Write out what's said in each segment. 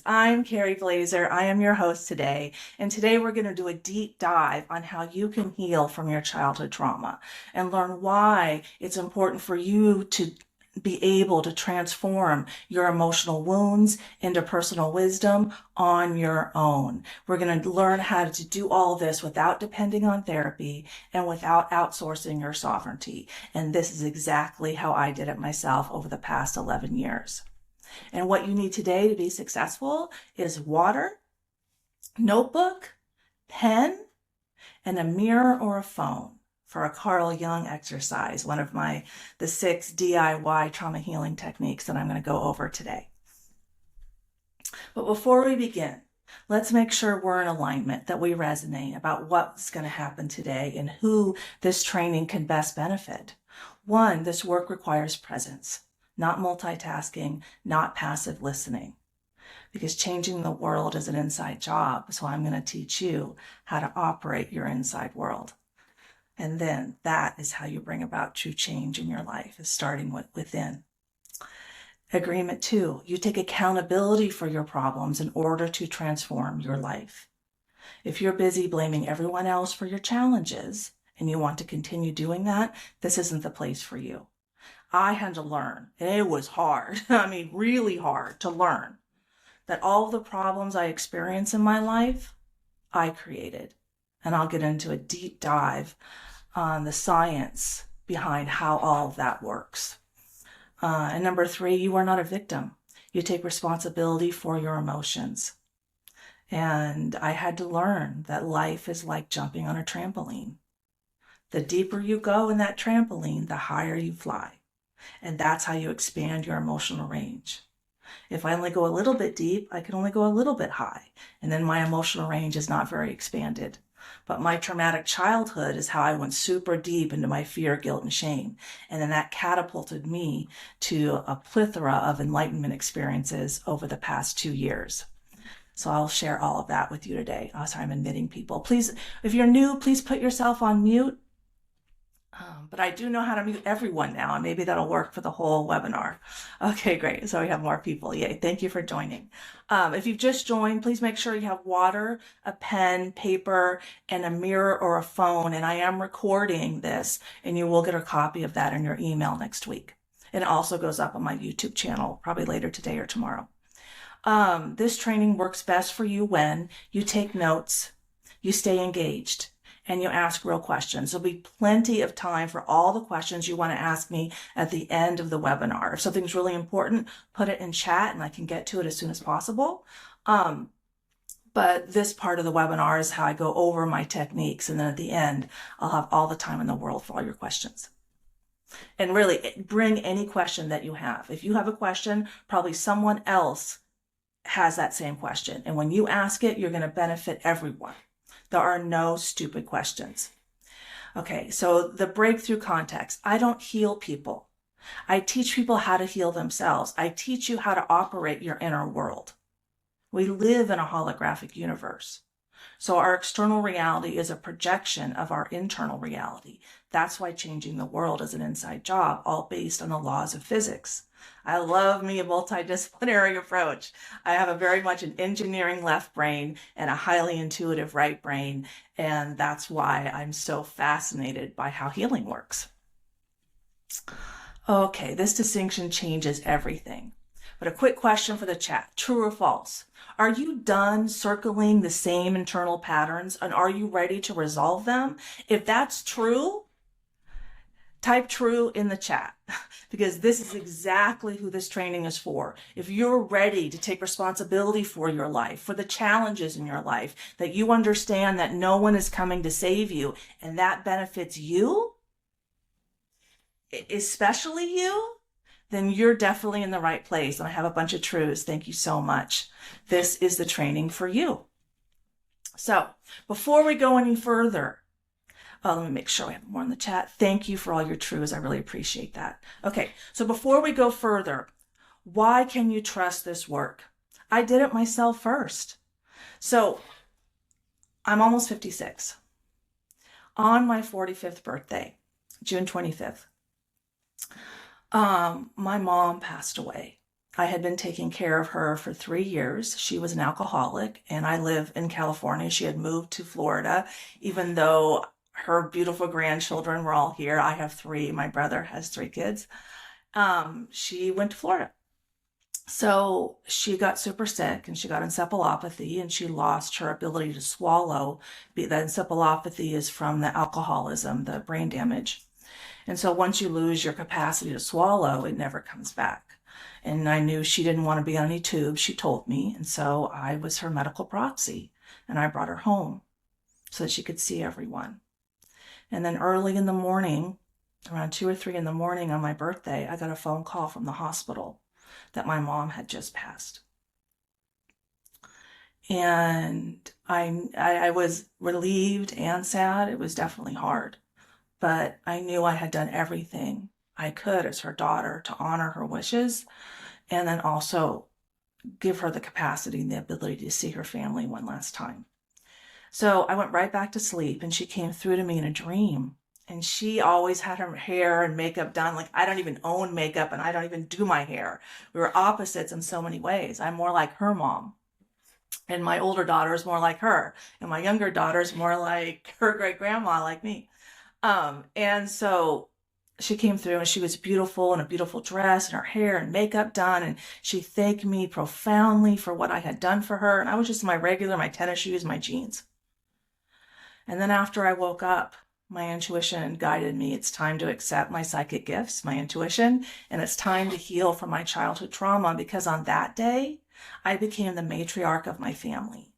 I'm Carrie Glazer. I am your host today. And today we're going to do a deep dive on how you can heal from your childhood trauma and learn why it's important for you to be able to transform your emotional wounds into personal wisdom on your own. We're going to learn how to do all this without depending on therapy and without outsourcing your sovereignty. And this is exactly how I did it myself over the past 11 years. And what you need today to be successful is water, notebook, pen, and a mirror or a phone for a Carl Jung exercise, one of the 6 DIY trauma healing techniques that I'm going to go over today. But before we begin, let's make sure we're in alignment, that we resonate about what's going to happen today and who this training can best benefit. One, this work requires presence, not multitasking, not passive listening, because changing the world is an inside job. So I'm going to teach you how to operate your inside world. And then that is how you bring about true change in your life, is starting within. Agreement 2, you take accountability for your problems in order to transform your life. If you're busy blaming everyone else for your challenges and you want to continue doing that, this isn't the place for you. I had to learn, and it was hard, really hard to learn, that all the problems I experience in my life, I created. And I'll get into a deep dive on the science behind how all of that works. And number 3, you are not a victim. You take responsibility for your emotions. And I had to learn that life is like jumping on a trampoline. The deeper you go in that trampoline, the higher you fly. And that's how you expand your emotional range. If I only go a little bit deep, I can only go a little bit high. And then my emotional range is not very expanded. But my traumatic childhood is how I went super deep into my fear, guilt, and shame. And then that catapulted me to a plethora of enlightenment experiences over the past 2 years. So I'll share all of that with you today. Oh, sorry, I'm admitting people. Please, if you're new, please put yourself on mute. But I do know how to mute everyone now, and maybe that'll work for the whole webinar. Okay, great. So we have more people. Yay. Thank you for joining. If you've just joined, please make sure you have water, a pen, paper, and a mirror or a phone. And I am recording this, and you will get a copy of that in your email next week. And it also goes up on my YouTube channel, probably later today or tomorrow. This training works best for you when you take notes, you stay engaged, and you ask real questions. There'll be plenty of time for all the questions you want to ask me at the end of the webinar. If something's really important, put it in chat and I can get to it as soon as possible. But this part of the webinar is how I go over my techniques. And then at the end, I'll have all the time in the world for all your questions. And really, bring any question that you have. If you have a question, probably someone else has that same question. And when you ask it, you're going to benefit everyone. There are no stupid questions. Okay, so the breakthrough context. I don't heal people. I teach people how to heal themselves. I teach you how to operate your inner world. We live in a holographic universe. So our external reality is a projection of our internal reality. That's why changing the world is an inside job, all based on the laws of physics. I love me a multidisciplinary approach. I have a very much an engineering left brain and a highly intuitive right brain. And that's why I'm so fascinated by how healing works. Okay, this distinction changes everything. But a quick question for the chat, true or false? Are you done circling the same internal patterns and are you ready to resolve them? If that's true, type true in the chat, because this is exactly who this training is for. If you're ready to take responsibility for your life, for the challenges in your life, that you understand that no one is coming to save you and that benefits you, especially you, then you're definitely in the right place. And I have a bunch of truths. Thank you so much. This is the training for you. So before we go any further, let me make sure we have more in the chat. Thank you for all your truths. I really appreciate that. Okay, so before we go further, why can you trust this work? I did it myself first. So I'm almost 56. On my 45th birthday, June 25th, my mom passed away. I had been taking care of her for 3 years. She was an alcoholic, and I live in California. She had moved to Florida, even though her beautiful grandchildren were all here. I have three. My brother has three kids. She went to Florida. So she got super sick and she got encephalopathy and she lost her ability to swallow. The encephalopathy is from the alcoholism, the brain damage. And so once you lose your capacity to swallow, it never comes back. And I knew she didn't want to be on any tubes, she told me. And so I was her medical proxy and I brought her home so that she could see everyone. And then early in the morning, around 2 or 3 in the morning on my birthday, I got a phone call from the hospital that my mom had just passed. And I was relieved and sad. It was definitely hard. But I knew I had done everything I could as her daughter to honor her wishes and then also give her the capacity and the ability to see her family one last time. So I went right back to sleep and she came through to me in a dream. And she always had her hair and makeup done. Like, I don't even own makeup and I don't even do my hair. We were opposites in so many ways. I'm more like her mom. And my older daughter is more like her. And my younger daughter is more like her great grandma, like me. And so she came through and she was beautiful in a beautiful dress and her hair and makeup done. And she thanked me profoundly for what I had done for her. And I was just in my tennis shoes, my jeans. And then after I woke up, my intuition guided me. It's time to accept my psychic gifts, my intuition, and it's time to heal from my childhood trauma because on that day, I became the matriarch of my family.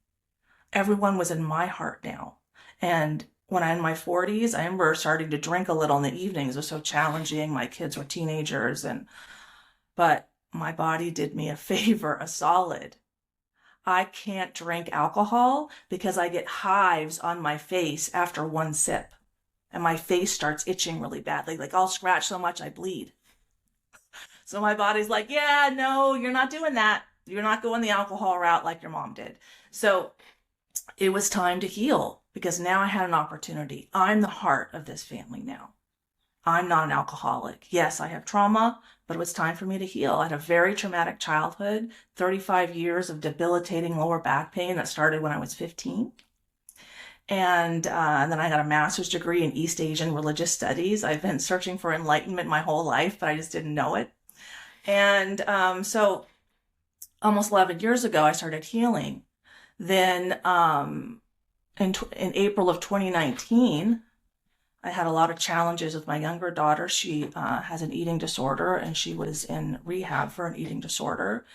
Everyone was in my heart now. And when I'm in my 40s, I remember starting to drink a little in the evenings. It was so challenging. My kids were teenagers, but my body did me a favor, a solid. I can't drink alcohol because I get hives on my face after one sip. And my face starts itching really badly. Like I'll scratch so much I bleed. So my body's like, yeah, no, you're not doing that. You're not going the alcohol route like your mom did. So it was time to heal because now I had an opportunity. I'm the heart of this family now. I'm not an alcoholic. Yes, I have trauma, but it was time for me to heal. I had a very traumatic childhood, 35 years of debilitating lower back pain that started when I was 15. And then I got a master's degree in East Asian religious studies. I've been searching for enlightenment my whole life, but I just didn't know it. And so almost 11 years ago, I started healing. Then in April of 2019, I had a lot of challenges with my younger daughter. She has an eating disorder and she was in rehab for an eating disorder.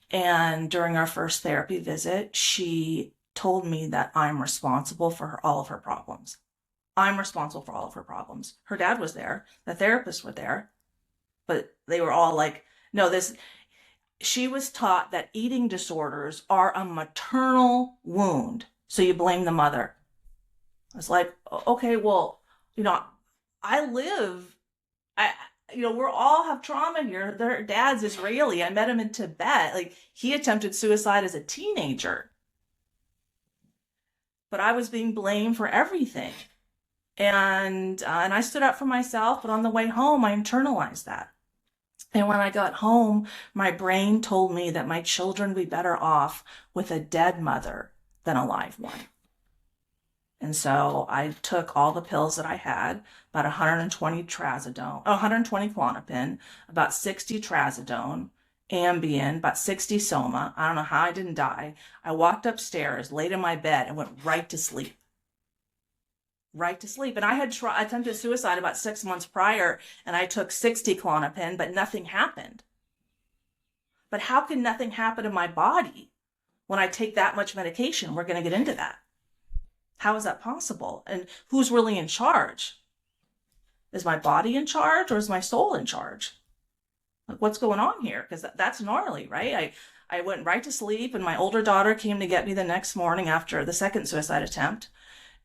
And during our first therapy visit, she told me that I'm responsible for all of her problems. I'm responsible for all of her problems. Her dad was there, the therapists were there, but they were all like, no, she was taught that eating disorders are a maternal wound. So you blame the mother. I was like, okay, well, we all have trauma here. Their dad's Israeli. I met him in Tibet. Like he attempted suicide as a teenager. But I was being blamed for everything. And I stood up for myself, but on the way home, I internalized that. And when I got home, my brain told me that my children would be better off with a dead mother than a live one. And so I took all the pills that I had, about 120 Klonopin, about 60 trazodone, Ambien, about 60 Soma. I don't know how I didn't die. I walked upstairs, laid in my bed, and went right to sleep. Right to sleep. And I had attempted suicide about 6 months prior, and I took 60 Klonopin, but nothing happened. But how can nothing happen in my body when I take that much medication? We're going to get into that. How is that possible? And who's really in charge? Is my body in charge or is my soul in charge? Like, what's going on here? Because that's gnarly, right? I went right to sleep, and my older daughter came to get me the next morning after the second suicide attempt.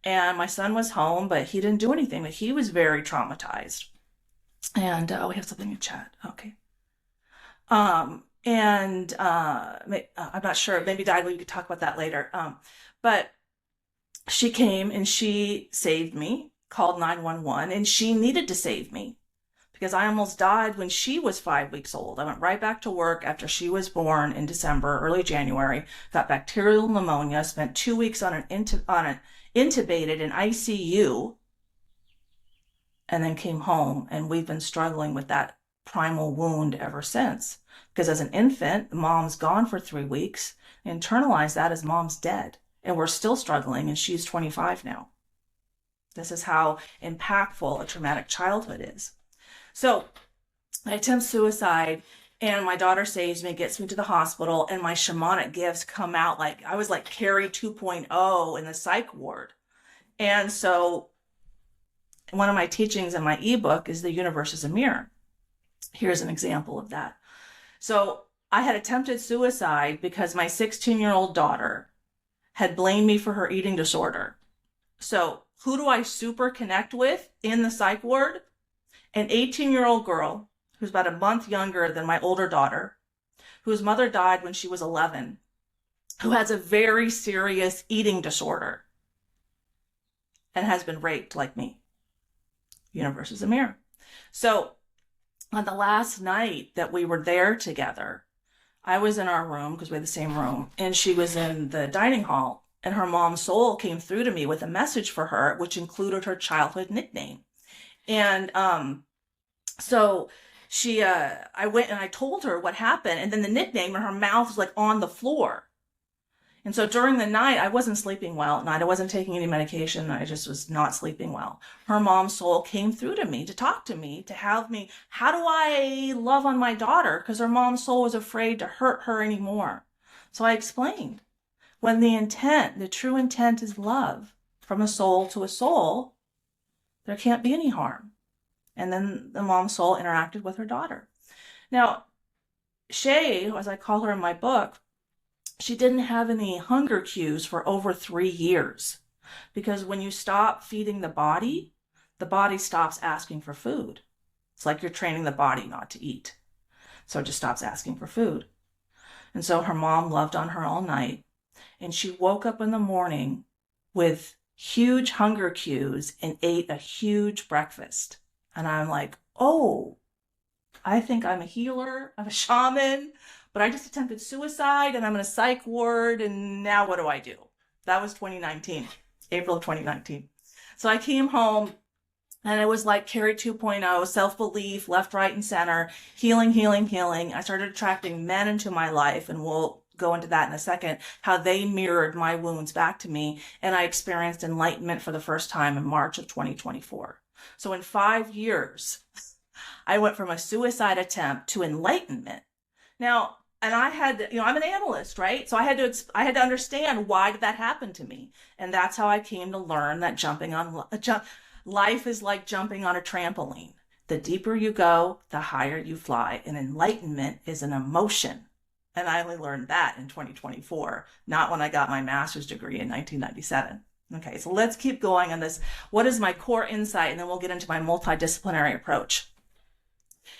And my son was home, but he didn't do anything. But he was very traumatized. And we have something in chat. Okay. I'm not sure. Maybe we could talk about that later. But she came and she saved me, called 911, and she needed to save me because I almost died when she was 5 weeks old. I went right back to work after she was born in December, early January, got bacterial pneumonia, spent 2 weeks on an intubated in ICU, and then came home. And we've been struggling with that primal wound ever since. Because as an infant, mom's gone for 3 weeks, internalized that as mom's dead. And we're still struggling, and she's 25 now. This is how impactful a traumatic childhood is. So I attempt suicide, and my daughter saves me, gets me to the hospital, and my shamanic gifts come out like I was like Carrie 2.0 in the psych ward. And so one of my teachings in my ebook is the universe is a mirror. Here's an example of that. So I had attempted suicide because my 16-year-old daughter had blamed me for her eating disorder. So who do I super connect with in the psych ward? An 18-year-old girl who's about a month younger than my older daughter, whose mother died when she was 11, who has a very serious eating disorder and has been raped like me. Universe is a mirror. So on the last night that we were there together, I was in our room because we had the same room, and she was in the dining hall, and her mom's soul came through to me with a message for her, which included her childhood nickname. And so I went and I told her what happened, and then the nickname in her mouth was like on the floor. And so during the night, I wasn't sleeping well at night. I wasn't taking any medication. I just was not sleeping well. Her mom's soul came through to me to talk to me, to have me, how do I love on my daughter? Because her mom's soul was afraid to hurt her anymore. So I explained, when the true intent is love from a soul to a soul, there can't be any harm. And then the mom's soul interacted with her daughter. Now, Shay, as I call her in my book, she didn't have any hunger cues for over 3 years. Because when you stop feeding the body stops asking for food. It's like you're training the body not to eat. So it just stops asking for food. And so her mom loved on her all night. And she woke up in the morning with huge hunger cues and ate a huge breakfast. And I'm like, oh, I think I'm a healer, I'm a shaman, but I just attempted suicide and I'm in a psych ward, and now what do I do? That was 2019, April of 2019. So I came home and it was like Carrie 2.0, self-belief, left, right, and center, healing, healing, healing. I started attracting men into my life, and we'll go into that in a second, how they mirrored my wounds back to me. And I experienced enlightenment for the first time in March of 2024. So in 5 years, I went from a suicide attempt to enlightenment. Now, and I had, I'm an analyst, right? So I had to understand, why did that happen to me? And that's how I came to learn that life is like jumping on a trampoline. The deeper you go, the higher you fly. And enlightenment is an emotion. And I only learned that in 2024, not when I got my master's degree in 1997. Okay, so let's keep going on this. What is my core insight? And then we'll get into my multidisciplinary approach.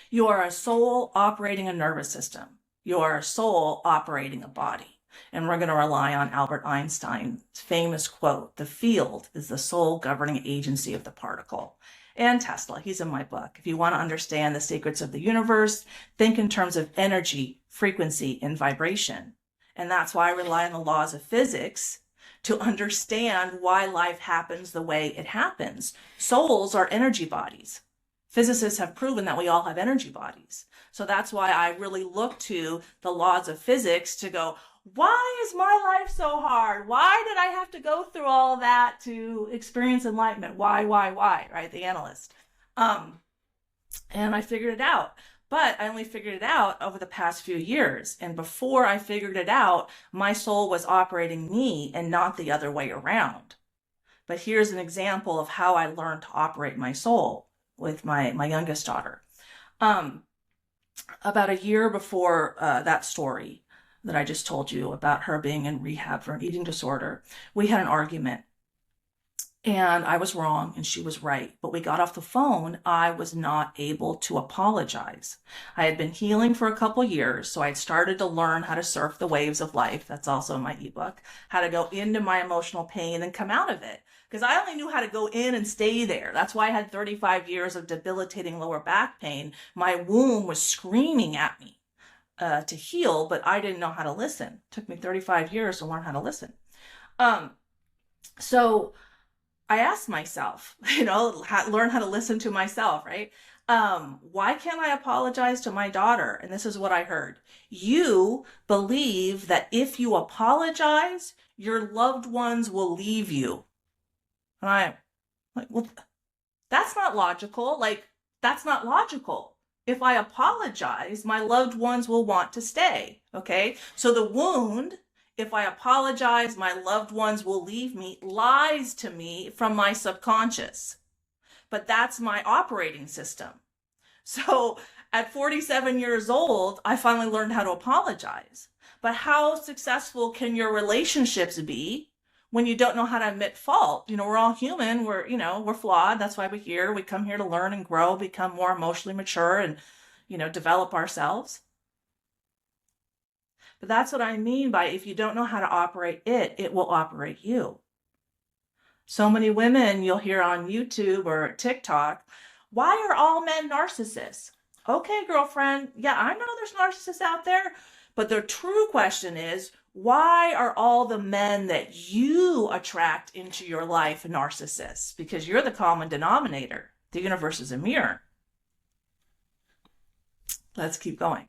You are a soul operating a nervous system. You are a soul operating a body. And we're going to rely on Albert Einstein's famous quote, "The field is the sole governing agency of the particle." And Tesla, he's in my book. If you want to understand the secrets of the universe, think in terms of energy, frequency, and vibration. And that's why I rely on the laws of physics to understand why life happens the way it happens. Souls are energy bodies. Physicists have proven that we all have energy bodies. So that's why I really look to the laws of physics to go, why is my life so hard? Why did I have to go through all of that to experience enlightenment? Why, right? The analyst. And I figured it out. But I only figured it out over the past few years. And before I figured it out, my soul was operating me and not the other way around. But here's an example of how I learned to operate my soul with my youngest daughter. About a year before that story that I just told you about her being in rehab for an eating disorder, we had an argument. And I was wrong and she was right. But we got off the phone. I was not able to apologize. I had been healing for a couple years, so I had started to learn how to surf the waves of life. That's also in my ebook, how to go into my emotional pain and come out of it. Because I only knew how to go in and stay there. That's why I had 35 years of debilitating lower back pain. My womb was screaming at me to heal, but I didn't know how to listen. It took me 35 years to learn how to listen. So I asked myself, learn how to listen to myself, right? Why can't I apologize to my daughter? And this is what I heard. You believe that if you apologize, your loved ones will leave you. And I'm like, well, that's not logical. That's not logical. If I apologize, my loved ones will want to stay. Okay. So the wound, if I apologize, my loved ones will leave me, lies to me from my subconscious. But that's my operating system. So at 47 years old, I finally learned how to apologize. But how successful can your relationships be when you don't know how to admit fault? We're all human. We're flawed. That's why we're here. We come here to learn and grow, become more emotionally mature and, develop ourselves. But that's what I mean by if you don't know how to operate it, it will operate you. So many women you'll hear on YouTube or TikTok, why are all men narcissists? Okay, girlfriend. Yeah, I know there's narcissists out there. But the true question is, why are all the men that you attract into your life narcissists? Because you're the common denominator. The universe is a mirror. Let's keep going.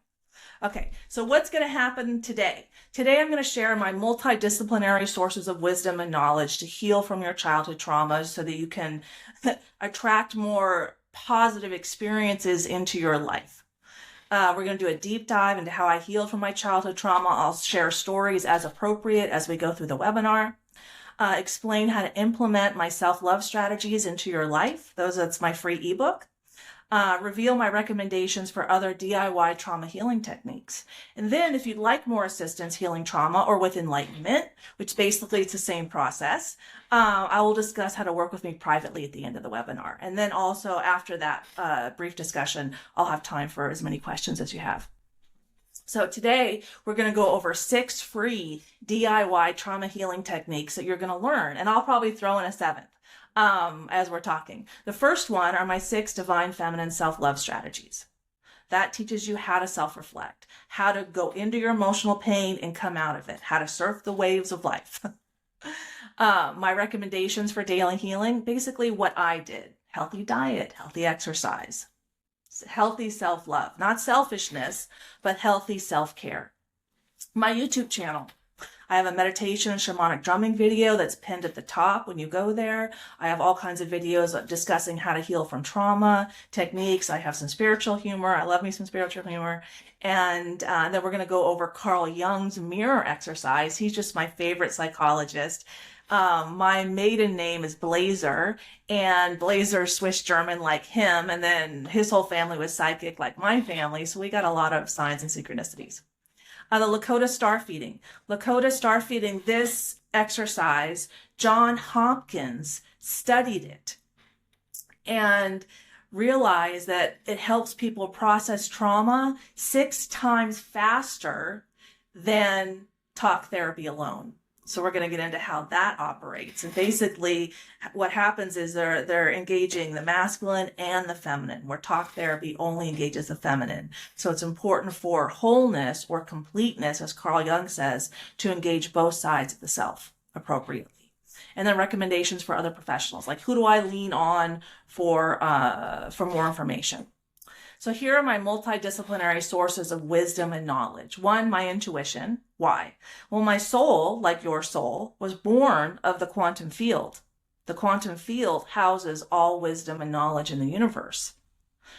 Okay, so what's going to happen today? Today I'm going to share my multidisciplinary sources of wisdom and knowledge to heal from your childhood traumas so that you can attract more positive experiences into your life. We're going to do a deep dive into how I healed from my childhood trauma. I'll share stories as appropriate as we go through the webinar. Explain how to implement my self-love strategies into your life. That's my free ebook. Reveal my recommendations for other DIY trauma healing techniques. And then if you'd like more assistance healing trauma or with enlightenment, which basically it's the same process, I will discuss how to work with me privately at the end of the webinar. And then also after that brief discussion, I'll have time for as many questions as you have. So today we're going to go over 6 free DIY trauma healing techniques that you're going to learn. And I'll probably throw in a 7th. As we're talking. The first one are my 6 divine feminine self-love strategies. That teaches you how to self-reflect, how to go into your emotional pain and come out of it, how to surf the waves of life. My recommendations for daily healing, basically what I did. Healthy diet, healthy exercise, healthy self-love, not selfishness, but healthy self-care. My YouTube channel. I have a meditation and shamanic drumming video that's pinned at the top when you go there. I have all kinds of videos discussing how to heal from trauma, techniques. I have some spiritual humor. I love me some spiritual humor. And then we're going to go over Carl Jung's mirror exercise. He's just my favorite psychologist. My maiden name is Blazer, and Blazer's Swiss German like him. And then his whole family was psychic like my family. So we got a lot of signs and synchronicities. The Lakota star feeding. Lakota star feeding, this exercise, John Hopkins studied it and realized that it helps people process trauma 6 times faster than talk therapy alone. So we're going to get into how that operates. And basically what happens is they're engaging the masculine and the feminine, where talk therapy only engages the feminine. So it's important for wholeness or completeness, as Carl Jung says, to engage both sides of the self appropriately. And then recommendations for other professionals, like who do I lean on for more information? So here are my multidisciplinary sources of wisdom and knowledge. 1, my intuition. Why? Well, my soul, like your soul, was born of the quantum field. The quantum field houses all wisdom and knowledge in the universe.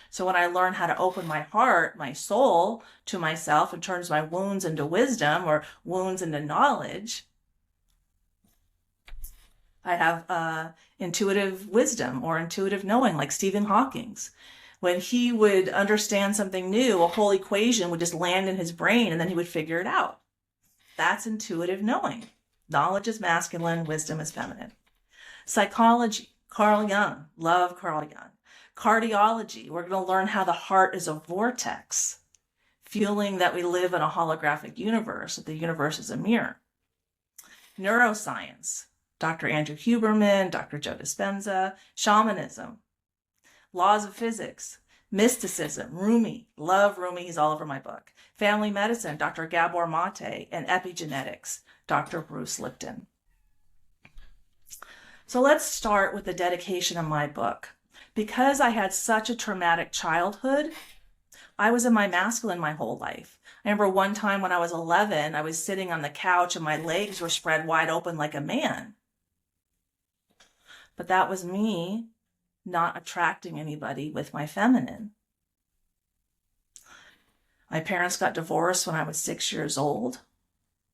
So when I learn how to open my heart, my soul, to myself and turns my wounds into wisdom or wounds into knowledge, I have intuitive wisdom or intuitive knowing, like Stephen Hawking's. When he would understand something new, a whole equation would just land in his brain and then he would figure it out. That's intuitive knowing. Knowledge is masculine, wisdom is feminine. Psychology, Carl Jung, love Carl Jung. Cardiology, we're going to learn how the heart is a vortex, fueling that we live in a holographic universe, that the universe is a mirror. Neuroscience, Dr. Andrew Huberman, Dr. Joe Dispenza. Shamanism, laws of physics, mysticism, Rumi, love Rumi, he's all over my book. Family medicine, Dr. Gabor Mate, and epigenetics, Dr. Bruce Lipton. So let's start with the dedication of my book. Because I had such a traumatic childhood, I was in my masculine my whole life. I remember one time when I was 11, I was sitting on the couch and my legs were spread wide open like a man. But that was me not attracting anybody with my feminine. My parents got divorced when I was 6 years old,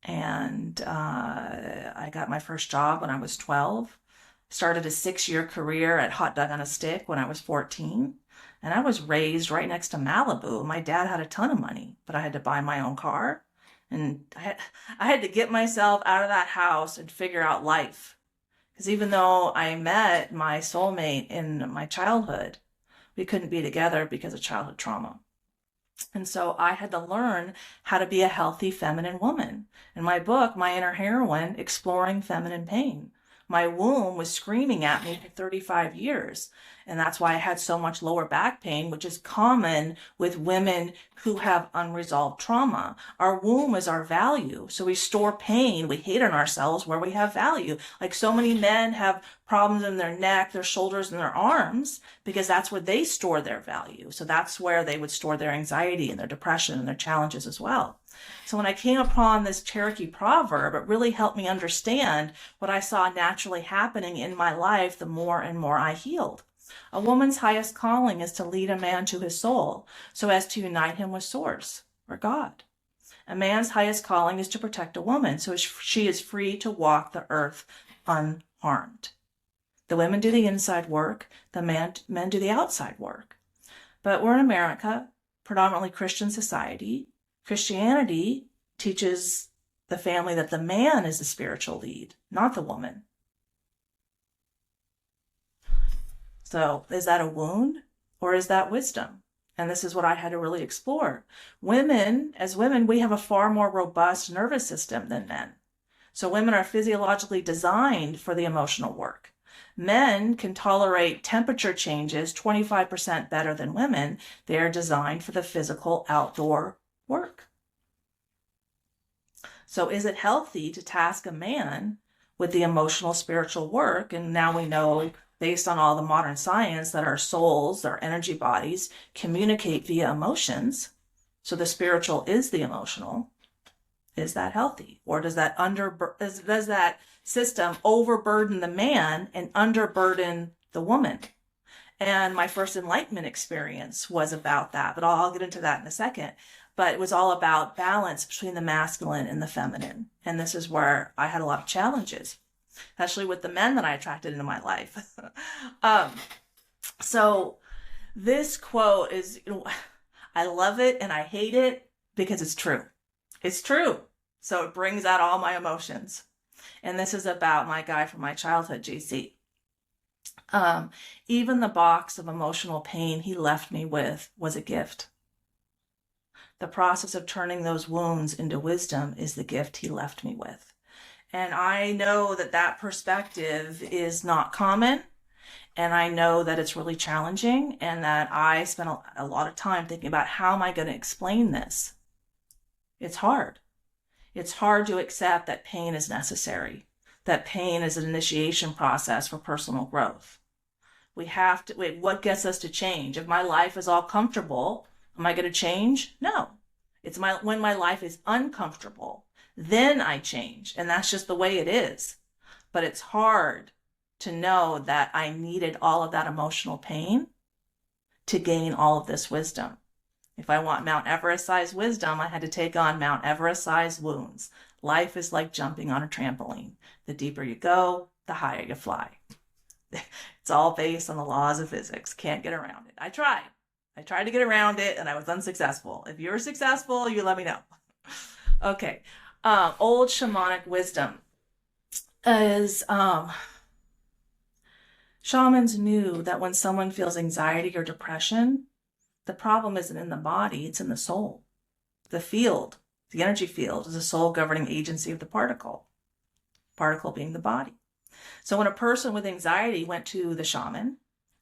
and I got my first job when I was 12. Started a 6-year career at Hot Dog on a Stick when I was 14. And I was raised right next to Malibu. My dad had a ton of money, but I had to buy my own car. And I had to get myself out of that house and figure out life. Because even though I met my soulmate in my childhood, we couldn't be together because of childhood trauma. And so I had to learn how to be a healthy feminine woman. In my book, My Inner Heroine, Exploring Feminine Pain. My womb was screaming at me for 35 years. And that's why I had so much lower back pain, which is common with women who have unresolved trauma. Our womb is our value. So we store pain. We hate on ourselves where we have value. Like so many men have problems in their neck, their shoulders, and their arms because that's where they store their value. So that's where they would store their anxiety and their depression and their challenges as well. So when I came upon this Cherokee proverb, it really helped me understand what I saw naturally happening in my life the more and more I healed. A woman's highest calling is to lead a man to his soul so as to unite him with Source or God. A man's highest calling is to protect a woman so she is free to walk the earth unharmed. The women do the inside work, the men do the outside work. But we're in America, predominantly Christian society. Christianity teaches the family that the man is the spiritual lead, not the woman. So is that a wound or is that wisdom? And this is what I had to really explore. Women, as women, we have a far more robust nervous system than men. So women are physiologically designed for the emotional work. Men can tolerate temperature changes 25% better than women. They are designed for the physical outdoor work. So is it healthy to task a man with the emotional spiritual work? And now we know, based on all the modern science, that our souls, our energy bodies, communicate via emotions. So the spiritual is the emotional. Is that healthy? Or does that does that system overburden the man and underburden the woman? And my first enlightenment experience was about that, but I'll get into that in a second. But it was all about balance between the masculine and the feminine. And this is where I had a lot of challenges, especially with the men that I attracted into my life. So this quote is, I love it and I hate it because it's true. It's true. So it brings out all my emotions. And this is about my guy from my childhood, JC. Even the box of emotional pain he left me with was a gift. The process of turning those wounds into wisdom is the gift he left me with. And I know that that perspective is not common. And I know that it's really challenging and that I spent a lot of time thinking about how am I going to explain this? It's hard. It's hard to accept that pain is necessary, that pain is an initiation process for personal growth. We have to, wait, what gets us to change? If my life is all comfortable, am I going to change? No. It's when my life is uncomfortable, then I change. And that's just the way it is. But it's hard to know that I needed all of that emotional pain to gain all of this wisdom. If I want Mount Everest-sized wisdom, I had to take on Mount Everest-sized wounds. Life is like jumping on a trampoline. The deeper you go, the higher you fly. It's all based on the laws of physics. Can't get around it. I tried to get around it and I was unsuccessful. If you're successful, you let me know. Okay. Old shamanic wisdom is Shamans knew that when someone feels anxiety or depression, the problem isn't in the body, it's in the soul. The field, the energy field, is the soul governing agency of the particle being the body. So when a person with anxiety went to the shaman,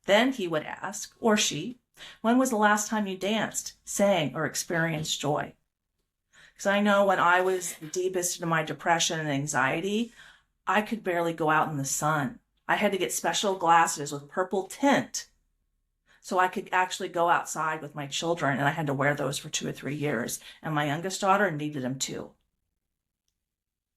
then he would ask, or she, when was the last time you danced, sang, or experienced joy? Because I know when I was deepest into my depression and anxiety, I could barely go out in the sun. I had to get special glasses with purple tint so I could actually go outside with my children, and I had to wear those for 2 or 3 years. And my youngest daughter needed them too.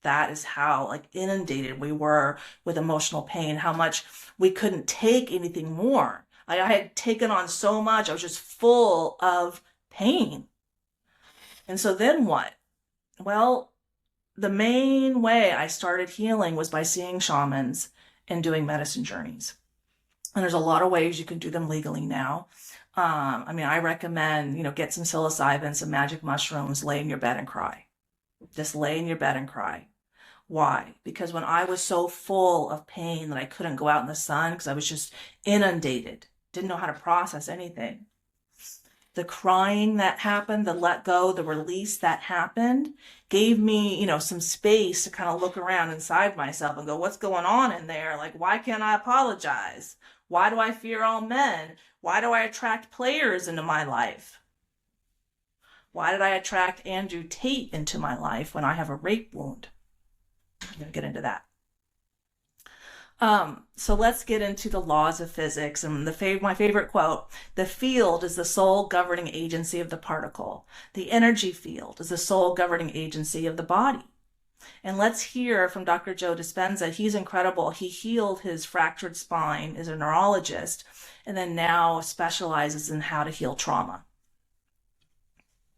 That is how inundated we were with emotional pain, how much we couldn't take anything more. I had taken on so much. I was just full of pain. And so then what? Well, the main way I started healing was by seeing shamans and doing medicine journeys. And there's a lot of ways you can do them legally now. I recommend, get some psilocybin, some magic mushrooms, lay in your bed and cry. Just lay in your bed and cry. Why? Because when I was so full of pain that I couldn't go out in the sun because I was just inundated, didn't know how to process anything. The crying that happened, the let go, the release that happened gave me, some space to kind of look around inside myself and go, what's going on in there? Why can't I apologize? Why do I fear all men? Why do I attract players into my life? Why did I attract Andrew Tate into my life when I have a rape wound? I'm going to get into that. So let's get into the laws of physics. And my favorite quote, the field is the sole governing agency of the particle. The energy field is the sole governing agency of the body. And let's hear from Dr. Joe Dispenza. He's incredible. He healed his fractured spine as a neurologist, and then now specializes in how to heal trauma.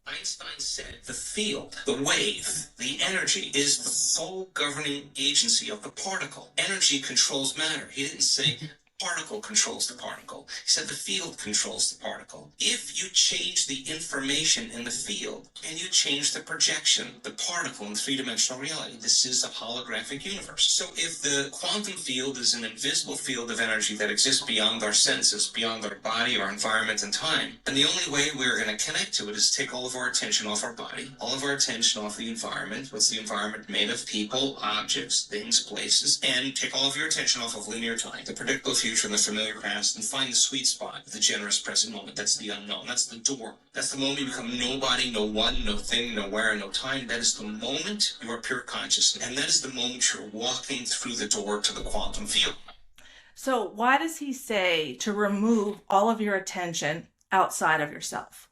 Einstein said the field, the wave, the energy is the sole governing agency of the particle. Energy controls matter. He didn't say particle controls the particle. He said the field controls the particle. If you change the information in the field and you change the projection, the particle in three-dimensional reality, this is a holographic universe. So if the quantum field is an invisible field of energy that exists beyond our senses, beyond our body, our environment, and time, and the only way we're going to connect to it is take all of our attention off our body, all of our attention off the environment. What's the environment made of? People, objects, things, places, and take all of your attention off of linear time, the predictable future and the familiar past, and find the sweet spot, the generous present moment. That's the unknown. That's the door. That's the moment you become nobody, no one, no thing, nowhere, no time. That is the moment you are pure consciousness. And that is the moment you're walking through the door to the quantum field. So why does he say to remove all of your attention outside of yourself?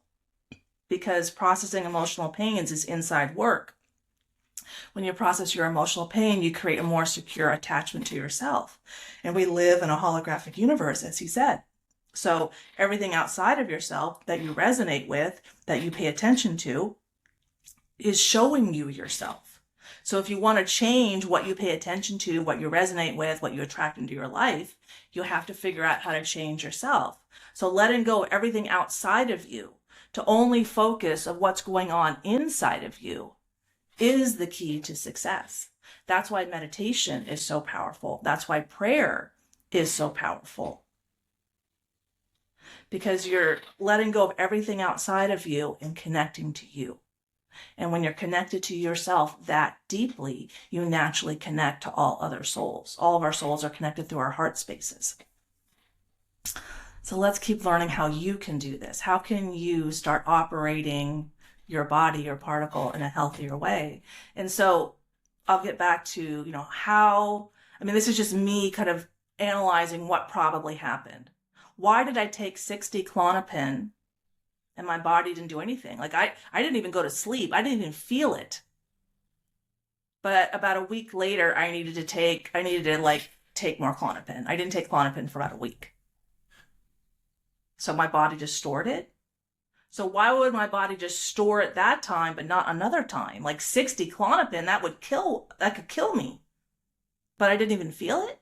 Because processing emotional pains is inside work. When you process your emotional pain, you create a more secure attachment to yourself. And we live in a holographic universe, as he said. So everything outside of yourself that you resonate with, that you pay attention to, is showing you yourself. So if you want to change what you pay attention to, what you resonate with, what you attract into your life, you have to figure out how to change yourself. So letting go of everything outside of you to only focus on what's going on inside of you is the key to success. That's why meditation is so powerful. That's why prayer is so powerful. Because you're letting go of everything outside of you and connecting to you. And when you're connected to yourself that deeply, you naturally connect to all other souls. All of our souls are connected through our heart spaces. So let's keep learning how you can do this. How can you start operating your body, your particle in a healthier way? And so I'll get back to, this is just me kind of analyzing what probably happened. Why did I take 60 Klonopin and my body didn't do anything? I didn't even go to sleep. I didn't even feel it. But about a week later, I needed to take more Klonopin. I didn't take Klonopin for about a week. So my body just stored it. So why would my body just store it that time, but not another time? 60 Klonopin, that could kill me. But I didn't even feel it.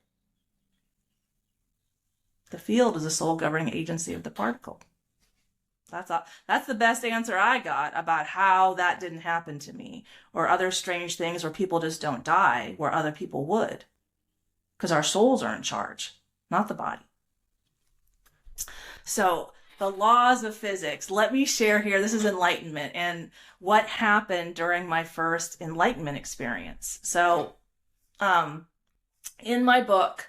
The field is the sole governing agency of the particle. That's the best answer I got about how that didn't happen to me, or other strange things where people just don't die where other people would, because our souls are in charge. not the body. So the laws of physics, let me share here. This is enlightenment and what happened during my first enlightenment experience. So in my book,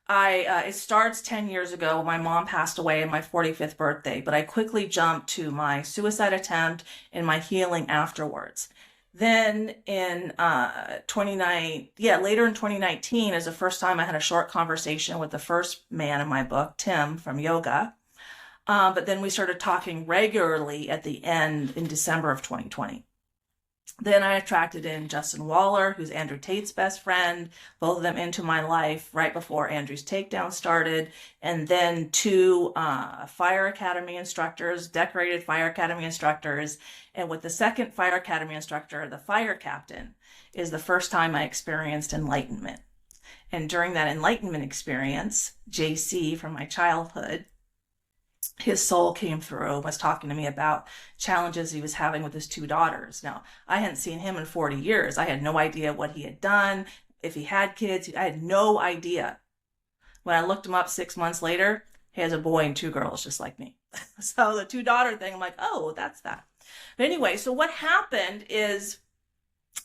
it starts 10 years ago. My mom passed away on my 45th birthday, but I quickly jumped to my suicide attempt and my healing afterwards. Then in later in 2019 is the first time I had a short conversation with the first man in my book, Tim from yoga. But then we started talking regularly at the end in December of 2020. Then I attracted in Justin Waller, who's Andrew Tate's best friend, both of them into my life right before Andrew's takedown started. And then two fire academy instructors, decorated fire academy instructors. And with the second fire academy instructor, the fire captain, is the first time I experienced enlightenment. And during that enlightenment experience, JC from my childhood, his soul came through and was talking to me about challenges he was having with his two daughters. Now, I hadn't seen him in 40 years. I had no idea what he had done, if he had kids. I had no idea. When I looked him up 6 months later, he has a boy and two girls just like me. So the two-daughter thing, I'm like, oh, that's that. But anyway, so what happened is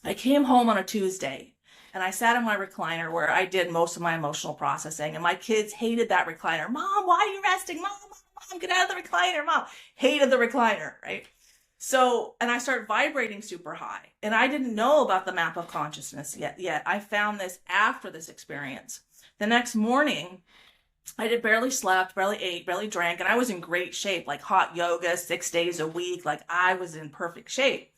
I came home on a Tuesday and I sat in my recliner where I did most of my emotional processing, and my kids hated that recliner. Mom, why are you resting? Mom, get out of the recliner. Mom hated the recliner, right? So, and I started vibrating super high, and I didn't know about the map of consciousness yet. I found this after this experience. The next morning, I barely slept, barely ate, barely drank, and I was in great shape, like hot yoga 6 days a week. Like I was in perfect shape.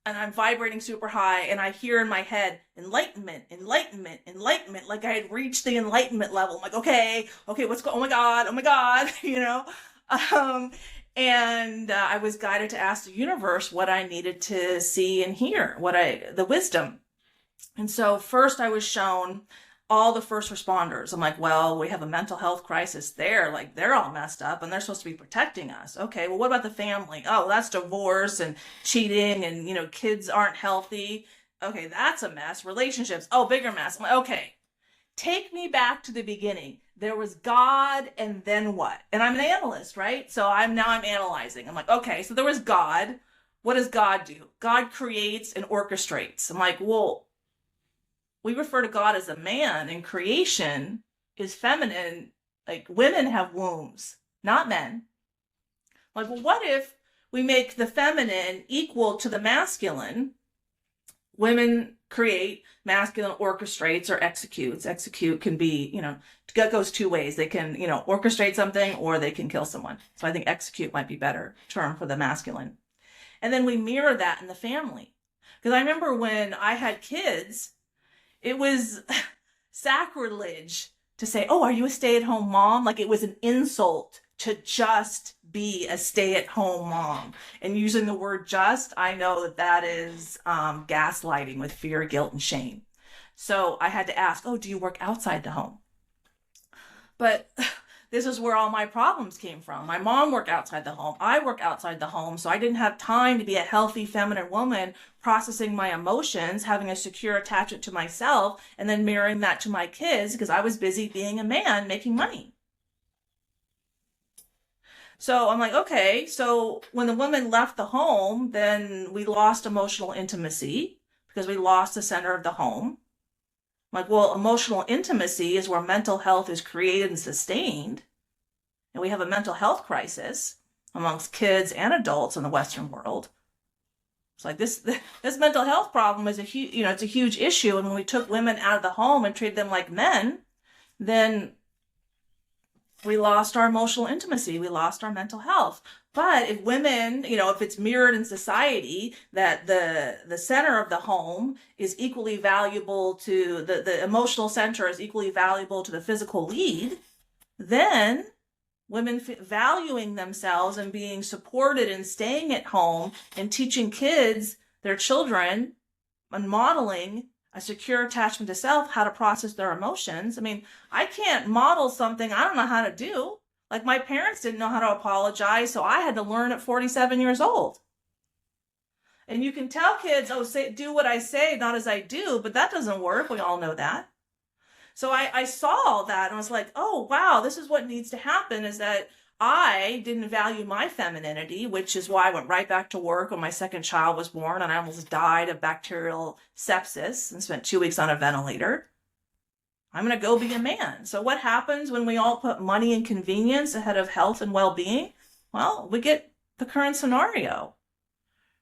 And I'm vibrating super high, and I hear in my head, enlightenment, enlightenment, enlightenment. Like I had reached the enlightenment level. I'm like, okay, what's going, oh my God, you know? And I was guided to ask the universe what I needed to see and hear, the wisdom. And so first I was shown all the first responders. I'm like, well, we have a mental health crisis there. Like they're all messed up and they're supposed to be protecting us. Okay, well, what about the family? Oh, that's divorce and cheating and, kids aren't healthy. Okay, that's a mess. Relationships. Oh, bigger mess. I'm like, okay, take me back to the beginning. There was God, and then what? And I'm an analyst, right? So I'm analyzing. I'm like, okay, so there was God. What does God do? God creates and orchestrates. I'm like, well, we refer to God as a man, and creation is feminine. Like women have wombs, not men. Like, well, what if we make the feminine equal to the masculine? Women create, masculine orchestrates or executes. Execute can be, it goes two ways. They can, orchestrate something, or they can kill someone. So I think execute might be a better term for the masculine. And then we mirror that in the family. Because I remember when I had kids, it was sacrilege to say, oh, are you a stay-at-home mom? Like it was an insult to just be a stay-at-home mom. And using the word just, I know that is gaslighting with fear, guilt, and shame. So I had to ask, oh, do you work outside the home? But this is where all my problems came from. My mom worked outside the home. I work outside the home. So I didn't have time to be a healthy feminine woman processing my emotions, having a secure attachment to myself, and then mirroring that to my kids because I was busy being a man making money. So I'm like, okay, so when the woman left the home, then we lost emotional intimacy because we lost the center of the home. I'm like, well, emotional intimacy is where mental health is created and sustained. And we have a mental health crisis amongst kids and adults in the Western world. It's like this mental health problem is it's a huge issue. And when we took women out of the home and treated them like men, then we lost our emotional intimacy. We lost our mental health. But if women, if it's mirrored in society that the center of the home is equally valuable to the emotional center is equally valuable to the physical lead, then women valuing themselves and being supported and staying at home and teaching kids, their children, and modeling a secure attachment to self, how to process their emotions. I mean, I can't model something I don't know how to do. Like my parents didn't know how to apologize, so I had to learn at 47 years old. And you can tell kids, do what I say, not as I do, but that doesn't work. We all know that. So I saw that and I was like, oh, wow, this is what needs to happen, is that I didn't value my femininity, which is why I went right back to work when my second child was born and I almost died of bacterial sepsis and spent 2 weeks on a ventilator. I'm going to go be a man. So what happens when we all put money and convenience ahead of health and well-being? Well, we get the current scenario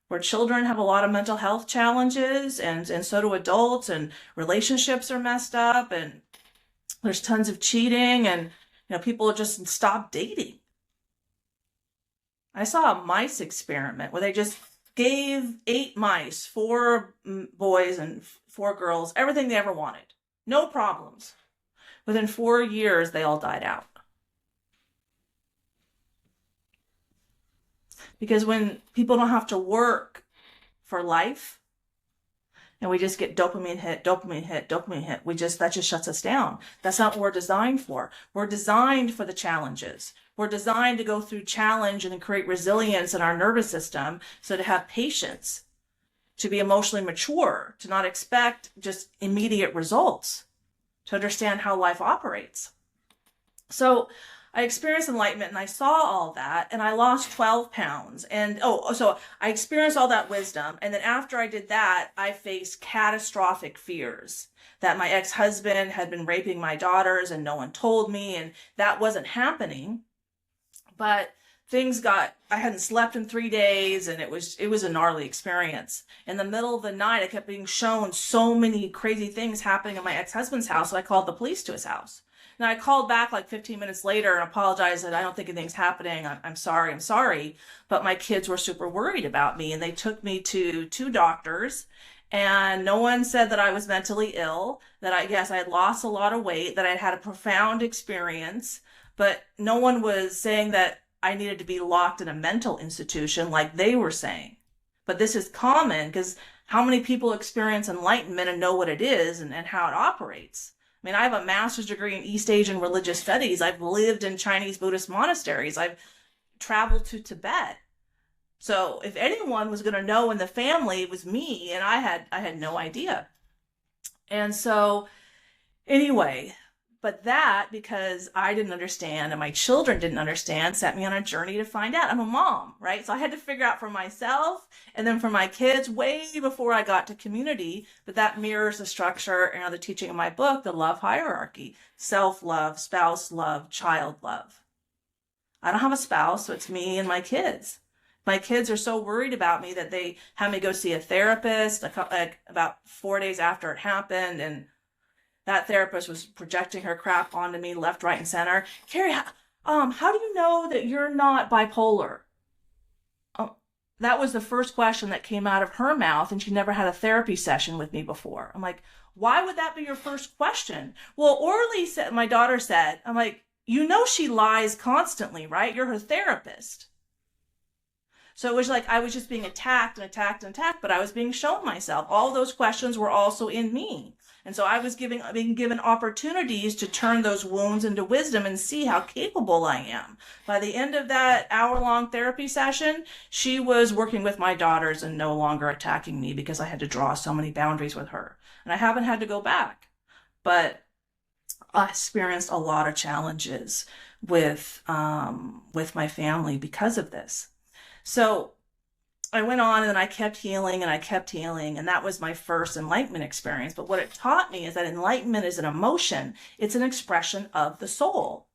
where children have a lot of mental health challenges, and so do adults, and relationships are messed up, and there's tons of cheating, and people just stop dating. I saw a mice experiment where they just gave 8 mice, 4 boys and 4 girls, everything they ever wanted. No problems. Within 4 years, they all died out. Because when people don't have to work for life, and we just get dopamine hit, dopamine hit, dopamine hit, that just shuts us down. That's not what we're designed for. We're designed for the challenges. We're designed to go through challenge and create resilience in our nervous system, so to have patience, to be emotionally mature, to not expect just immediate results, to understand how life operates. So I experienced enlightenment and I saw all that and I lost 12 pounds. And so I experienced all that wisdom. And then after I did that, I faced catastrophic fears that my ex-husband had been raping my daughters and no one told me, and that wasn't happening. But I hadn't slept in 3 days, and it was a gnarly experience. In the middle of the night, I kept being shown so many crazy things happening in my ex-husband's house, so I called the police to his house. And I called back like 15 minutes later and apologized that I don't think anything's happening. I'm sorry. But my kids were super worried about me, and they took me to 2 doctors, and no one said that I was mentally ill, that I had lost a lot of weight, that I'd had a profound experience, but no one was saying that I needed to be locked in a mental institution like they were saying. But this is common because how many people experience enlightenment and know what it is and how it operates? I mean, I have a master's degree in East Asian religious studies. I've lived in Chinese Buddhist monasteries. I've traveled to Tibet. So if anyone was going to know in the family, it was me, and I had no idea. And so anyway, but that, because I didn't understand and my children didn't understand, set me on a journey to find out. I'm a mom, right? So I had to figure out for myself and then for my kids way before I got to community. But that mirrors the structure and the teaching of my book, The Love Hierarchy: self-love, spouse love, child love. I don't have a spouse, so it's me and my kids. My kids are so worried about me that they had me go see a therapist about 4 days after it happened, and that therapist was projecting her crap onto me left, right, and center. Carrie, how do you know that you're not bipolar? That was the first question that came out of her mouth, and she never had a therapy session with me before. I'm like, why would that be your first question? Well, Orly said, my daughter said, I'm like, she lies constantly, right? You're her therapist. So it was like I was just being attacked, but I was being shown myself. All those questions were also in me. And so I was being given opportunities to turn those wounds into wisdom and see how capable I am. By the end of that hour-long therapy session, she was working with my daughters and no longer attacking me because I had to draw so many boundaries with her. And I haven't had to go back. But I experienced a lot of challenges with my family because of this. So I went on and I kept healing, and that was my first enlightenment experience. But what it taught me is that enlightenment is an emotion. It's an expression of the soul.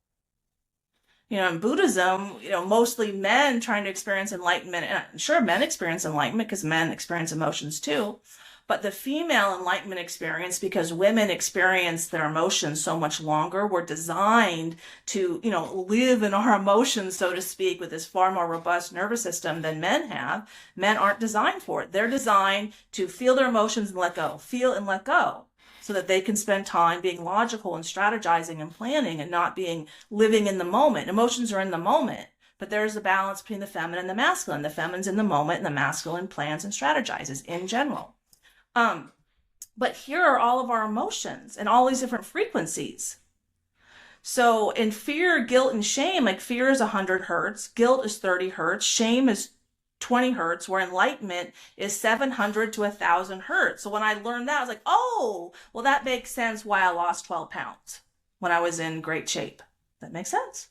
In Buddhism, mostly men trying to experience enlightenment, and sure, men experience enlightenment because men experience emotions too. But the female enlightenment experience, because women experience their emotions so much longer, we're designed to, live in our emotions, so to speak, with this far more robust nervous system than men have. Men aren't designed for it. They're designed to feel their emotions and let go, feel and let go, so that they can spend time being logical and strategizing and planning and not living in the moment. Emotions are in the moment. But there's a balance between the feminine and the masculine. The feminine's in the moment and the masculine plans and strategizes in general. But here are all of our emotions and all these different frequencies. So in fear, guilt, and shame, like fear is 100 hertz, guilt is 30 hertz, shame is 20 hertz, where enlightenment is 700 to 1,000 hertz. So when I learned that, I was like, oh, well, that makes sense why I lost 12 pounds when I was in great shape. That makes sense.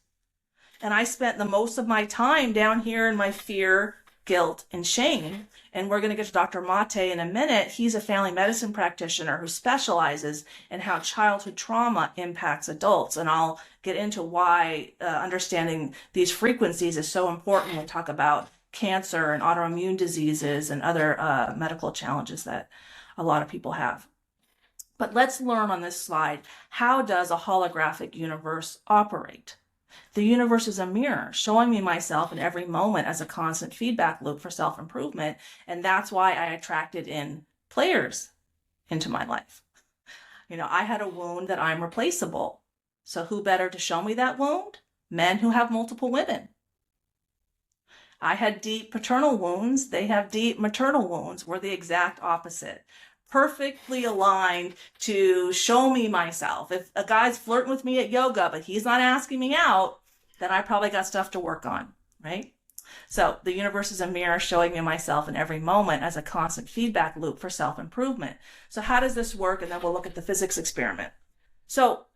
And I spent the most of my time down here in my fear, guilt, and shame. And we're going to get to Dr. Mate in a minute. He's a family medicine practitioner who specializes in how childhood trauma impacts adults. And I'll get into why understanding these frequencies is so important when we talk about cancer and autoimmune diseases and other medical challenges that a lot of people have. But let's learn on this slide, how does a holographic universe operate? The universe is a mirror showing me myself in every moment as a constant feedback loop for self-improvement. And that's why I attracted in players into my life. You know, I had a wound that I'm replaceable. So who better to show me that wound? Men who have multiple women. I had deep paternal wounds. They have deep maternal wounds. We're the exact opposite. Perfectly aligned to show me myself. If a guy's flirting with me at yoga, but he's not asking me out, then I probably got stuff to work on, right? So the universe is a mirror showing me myself in every moment as a constant feedback loop for self-improvement. So how does this work? And then we'll look at the physics experiment. So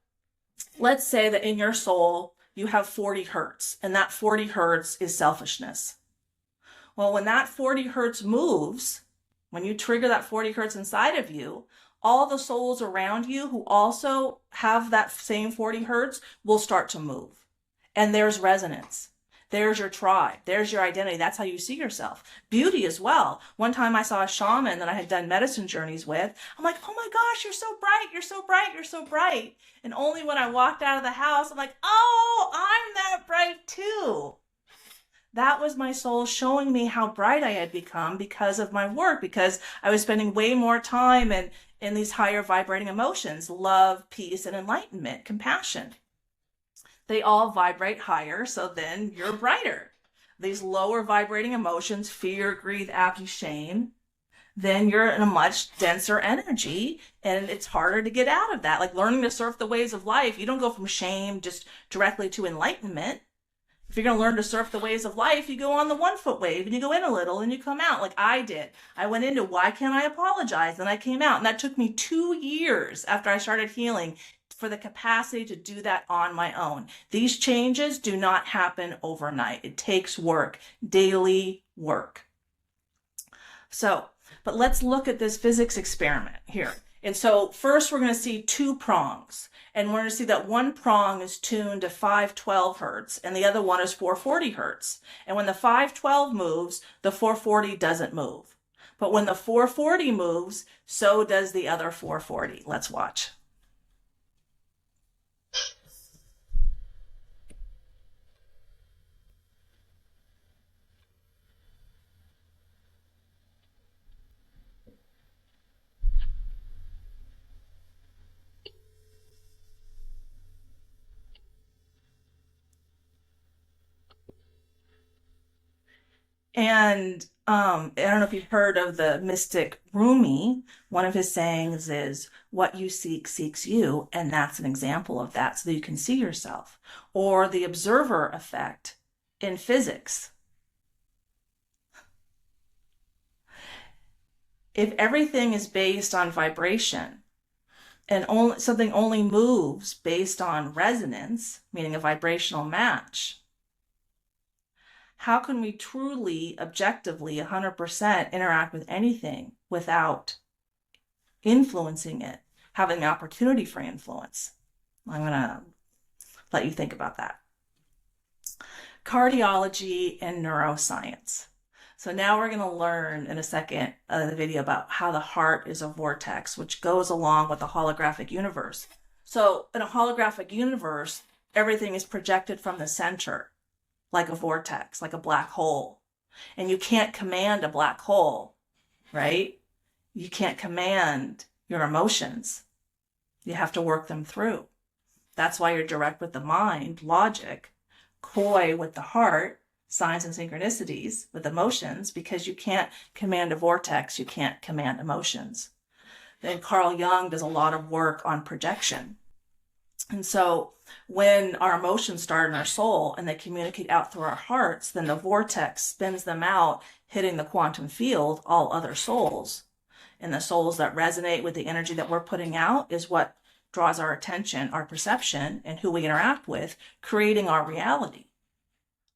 let's say that in your soul, you have 40 hertz, and that 40 hertz is selfishness. Well, when that 40 hertz moves, when you trigger that 40 hertz inside of you, all the souls around you who also have that same 40 hertz will start to move. And there's resonance. There's your tribe. There's your identity. That's how you see yourself. Beauty as well. One time I saw a shaman that I had done medicine journeys with. I'm like, oh my gosh, you're so bright. You're so bright. You're so bright. And only when I walked out of the house, I'm like, oh, I'm that bright too. That was my soul showing me how bright I had become because of my work, because I was spending way more time in these higher vibrating emotions, love, peace, and enlightenment, compassion. They all vibrate higher, so then you're brighter. These lower vibrating emotions, fear, greed, apathy, shame, then you're in a much denser energy, and it's harder to get out of that. Like learning to surf the waves of life, you don't go from shame just directly to enlightenment. If you're going to learn to surf the waves of life, you go on the 1 foot wave and you go in a little and you come out like I did. I went into why can't I apologize? And I came out, and that took me 2 years after I started healing for the capacity to do that on my own. These changes do not happen overnight. It takes work, daily work. So, but let's look at this physics experiment here. And so first we're going to see 2 prongs. And we're going to see that one prong is tuned to 512 hertz and the other one is 440 hertz. And when the 512 moves, the 440 doesn't move. But when the 440 moves, so does the other 440. Let's watch. And I don't know if you've heard of the mystic Rumi. One of his sayings is, what you seek seeks you. And that's an example of that, so that you can see yourself. Or the observer effect in physics. If everything is based on vibration and something only moves based on resonance, meaning a vibrational match, how can we truly, objectively, 100% interact with anything without influencing it, having the opportunity for influence? I'm going to let you think about that. Cardiology and neuroscience. So now we're going to learn in a second the video about how the heart is a vortex, which goes along with the holographic universe. So in a holographic universe, everything is projected from the center, like a vortex, like a black hole. And you can't command a black hole, right? You can't command your emotions. You have to work them through. That's why you're direct with the mind, logic, coy with the heart, signs and synchronicities with emotions, because you can't command a vortex, you can't command emotions. Then Carl Jung does a lot of work on projection. And so when our emotions start in our soul and they communicate out through our hearts, then the vortex spins them out, hitting the quantum field all other souls. And the souls that resonate with the energy that we're putting out is what draws our attention, our perception, and who we interact with, creating our reality.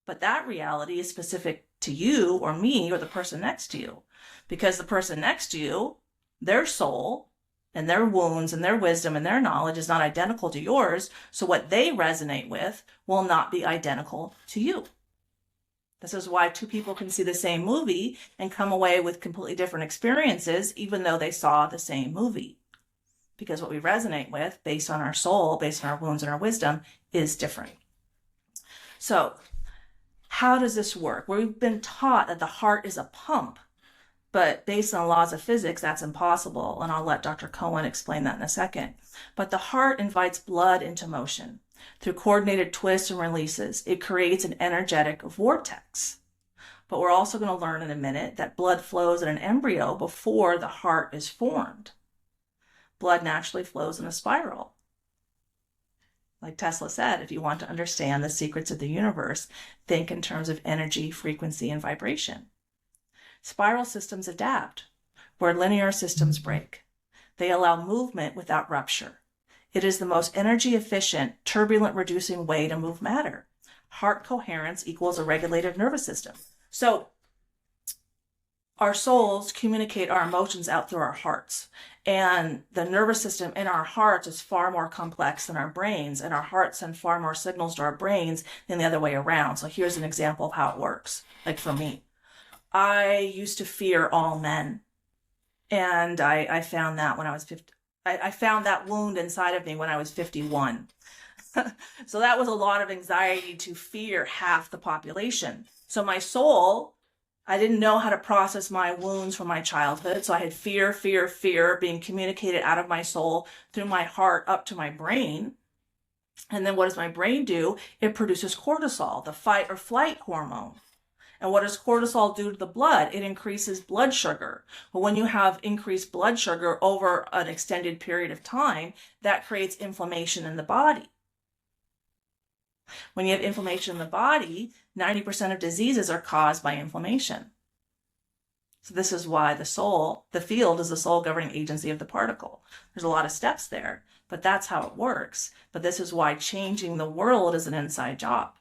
But that reality is specific to you or me or the person next to you. Because the person next to you, their soul and their wounds and their wisdom and their knowledge is not identical to yours. So what they resonate with will not be identical to you. This is why two people can see the same movie and come away with completely different experiences, even though they saw the same movie. Because what we resonate with, based on our soul, based on our wounds and our wisdom, is different. So, how does this work? We've been taught that the heart is a pump, but based on the laws of physics, that's impossible. And I'll let Dr. Cohen explain that in a second. But the heart invites blood into motion. Through coordinated twists and releases, it creates an energetic vortex. But we're also going to learn in a minute that blood flows in an embryo before the heart is formed. Blood naturally flows in a spiral. Like Tesla said, if you want to understand the secrets of the universe, think in terms of energy, frequency, and vibration. Spiral systems adapt, where linear systems break. They allow movement without rupture. It is the most energy efficient, turbulent reducing way to move matter. Heart coherence equals a regulated nervous system. So our souls communicate our emotions out through our hearts. And the nervous system in our hearts is far more complex than our brains, and our hearts send far more signals to our brains than the other way around. So here's an example of how it works. Like for me, I used to fear all men. And I found that when I was 50. I found that wound inside of me when I was 51. So that was a lot of anxiety to fear half the population. So my soul, I didn't know how to process my wounds from my childhood. So I had fear being communicated out of my soul through my heart up to my brain. And then what does my brain do? It produces cortisol, the fight or flight hormone. And what does cortisol do to the blood? It increases blood sugar. Well, when you have increased blood sugar over an extended period of time, that creates inflammation in the body. When you have inflammation in the body, 90% of diseases are caused by inflammation. So this is why the soul, the field, is the soul governing agency of the particle. There's a lot of steps there, but that's how it works. But this is why changing the world is an inside job.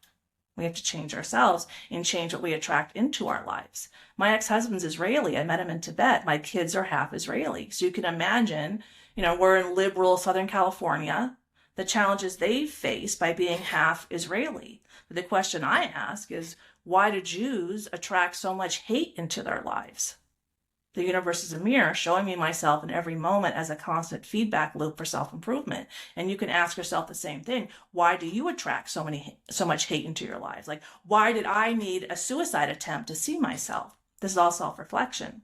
We have to change ourselves and change what we attract into our lives. My ex-husband's Israeli. I met him in Tibet. My kids are half Israeli. So you can imagine, we're in liberal Southern California, the challenges they face by being half Israeli. But the question I ask is, why do Jews attract so much hate into their lives? The universe is a mirror showing me myself in every moment as a constant feedback loop for self-improvement. And you can ask yourself the same thing. Why do you attract so much hate into your lives? Like, why did I need a suicide attempt to see myself? This is all self-reflection.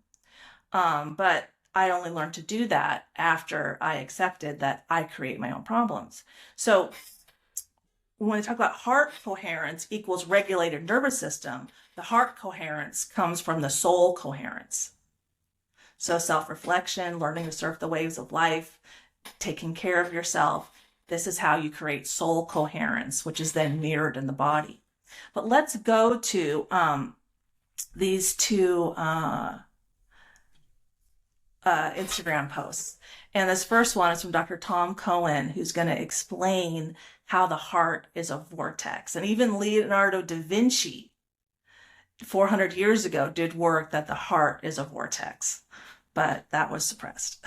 But I only learned to do that after I accepted that I create my own problems. So when we talk about heart coherence equals regulated nervous system, the heart coherence comes from the soul coherence. So self-reflection, learning to surf the waves of life, taking care of yourself. This is how you create soul coherence, which is then mirrored in the body. But let's go to these two Instagram posts. And this first one is from Dr. Tom Cohen, who's going to explain how the heart is a vortex. And even Leonardo da Vinci, 400 years ago, did work that the heart is a vortex. But that was suppressed.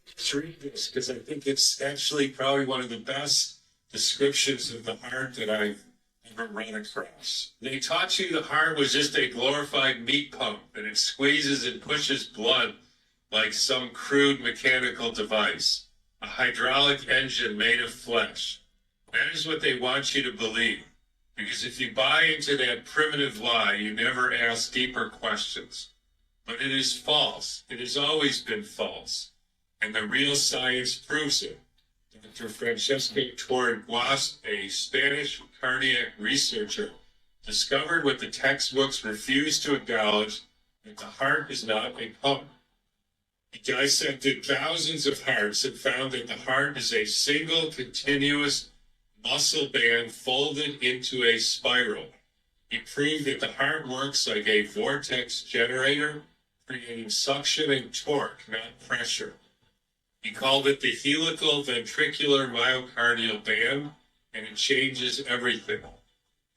Because I think it's actually probably one of the best descriptions of the heart that I've ever run across. They taught you the heart was just a glorified meat pump, and it squeezes and pushes blood like some crude mechanical device, a hydraulic engine made of flesh. That is what they want you to believe. Because if you buy into that primitive lie, you never ask deeper questions. But it is false. It has always been false. And the real science proves it. Dr. Francesco Torres, a Spanish cardiac researcher, discovered what the textbooks refuse to acknowledge, that the heart is not a pump. He dissected thousands of hearts and found that the heart is a single continuous muscle band folded into a spiral. He proved that the heart works like a vortex generator, creating suction and torque, not pressure. He called it the helical ventricular myocardial band, and it changes everything.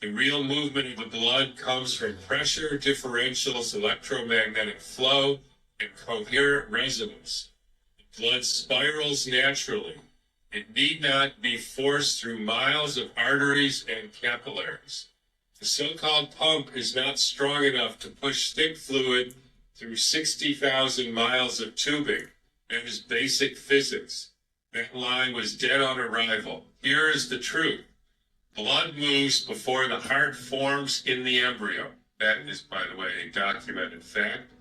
The real movement of the blood comes from pressure differentials, electromagnetic flow, and coherent resonance. The blood spirals naturally. It need not be forced through miles of arteries and capillaries. The so-called pump is not strong enough to push thick fluid through 60,000 miles of tubing. That is basic physics. That line was dead on arrival. Here is the truth. Blood moves before the heart forms in the embryo. That is, by the way, a documented fact.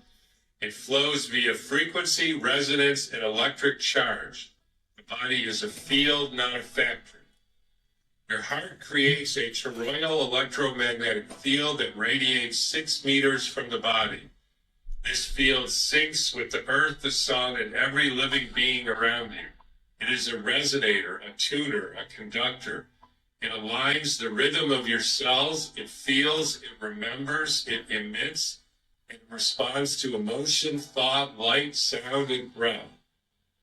It flows via frequency, resonance, and electric charge. The body is a field, not a factory. Your heart creates a toroidal electromagnetic field that radiates 6 meters from the body. This field syncs with the earth, the sun, and every living being around you. It is a resonator, a tuner, a conductor. It aligns the rhythm of your cells. It feels, it remembers, it emits, and responds to emotion, thought, light, sound, and breath.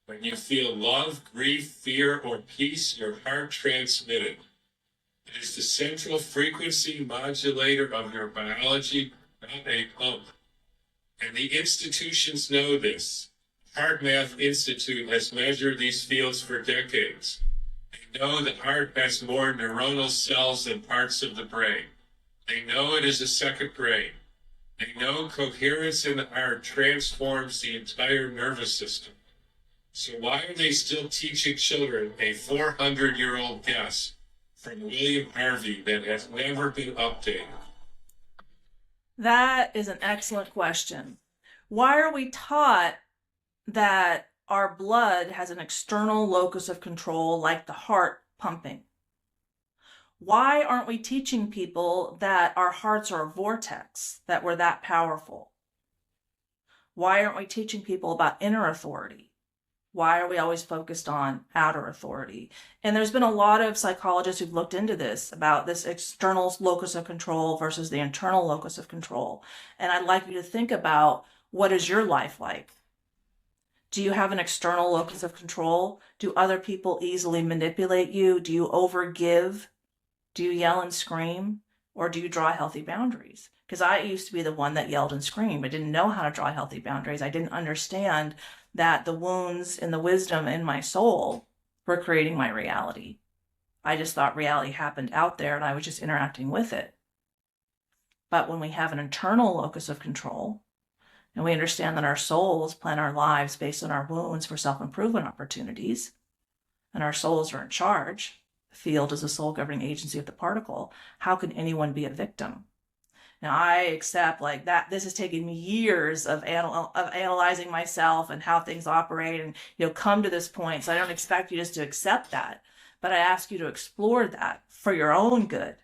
When you feel love, grief, fear, or peace, your heart transmits it. It is the central frequency modulator of your biology, not a pump. And the institutions know this. Heart Math Institute has measured these fields for decades. They know the heart has more neuronal cells than parts of the brain. They know it is a second brain. They know coherence in the heart transforms the entire nervous system. So why are they still teaching children a 400-year-old guess from William Harvey that has never been updated? That is an excellent question. Why are we taught that our blood has an external locus of control like the heart pumping? Why aren't we teaching people that our hearts are a vortex, that we're that powerful? Why aren't we teaching people about inner authority? Why are we always focused on outer authority? And there's been a lot of psychologists who've looked into this, about this external locus of control versus the internal locus of control. And I'd like you to think about, what is your life like? Do you have an external locus of control? Do other people easily manipulate you? Do you overgive? Do you yell and scream? Or do you draw healthy boundaries? Because I used to be the one that yelled and screamed. I didn't know how to draw healthy boundaries. I didn't understand that the wounds and the wisdom in my soul were creating my reality. I just thought reality happened out there and I was just interacting with it. But when we have an internal locus of control, and we understand that our souls plan our lives based on our wounds for self-improvement opportunities, and our souls are in charge, the field is the soul governing agency of the particle, how can anyone be a victim? Now, I accept like that. This has taken me years of analyzing myself and how things operate, and come to this point. So I don't expect you just to accept that, but I ask you to explore that for your own good.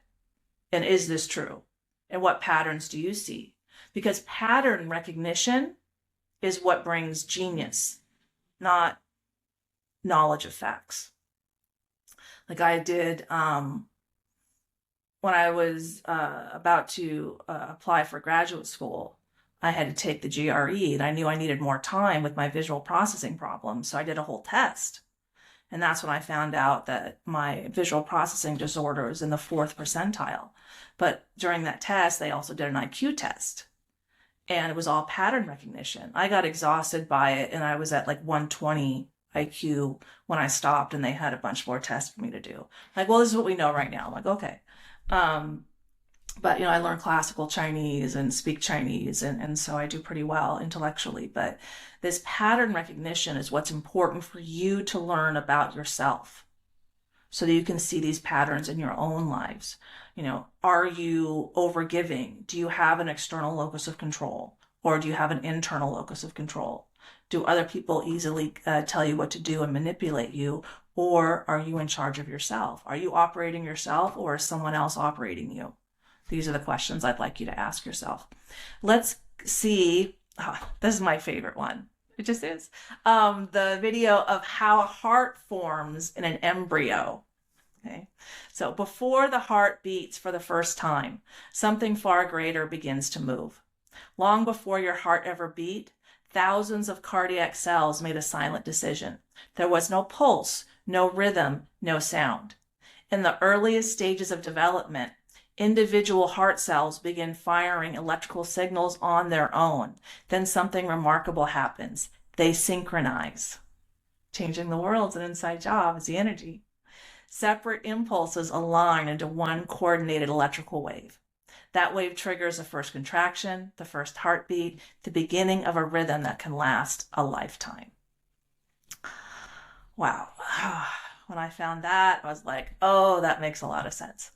And is this true? And what patterns do you see? Because pattern recognition is what brings genius, not knowledge of facts. Like I did when I was about to apply for graduate school. I had to take the GRE, and I knew I needed more time with my visual processing problems, so I did a whole test. And that's when I found out that my visual processing disorder was in the 4th percentile. But during that test, they also did an IQ test. And it was all pattern recognition. I got exhausted by it, and I was at like 120 IQ when I stopped, and they had a bunch more tests for me to do. Like, well, this is what we know right now. I'm like, okay. But, I learned classical Chinese and speak Chinese, and so I do pretty well intellectually. But this pattern recognition is what's important for you to learn about yourself so that you can see these patterns in your own lives. Are you overgiving? Do you have an external locus of control, or do you have an internal locus of control? Do other people easily tell you what to do and manipulate you, or are you in charge of yourself? Are you operating yourself, or is someone else operating you? These are the questions I'd like you to ask yourself. Let's see. This is my favorite one. It just is. The video of how a heart forms in an embryo. Okay. So before the heart beats for the first time, something far greater begins to move. Long before your heart ever beat, thousands of cardiac cells made a silent decision. There was no pulse, no rhythm, no sound. In the earliest stages of development, individual heart cells begin firing electrical signals on their own. Then something remarkable happens. They synchronize. Changing the world is an inside job, it's the energy. Separate impulses align into one coordinated electrical wave. That wave triggers the first contraction, the first heartbeat, the beginning of a rhythm that can last a lifetime. Wow. When I found that, I was like, oh, that makes a lot of sense.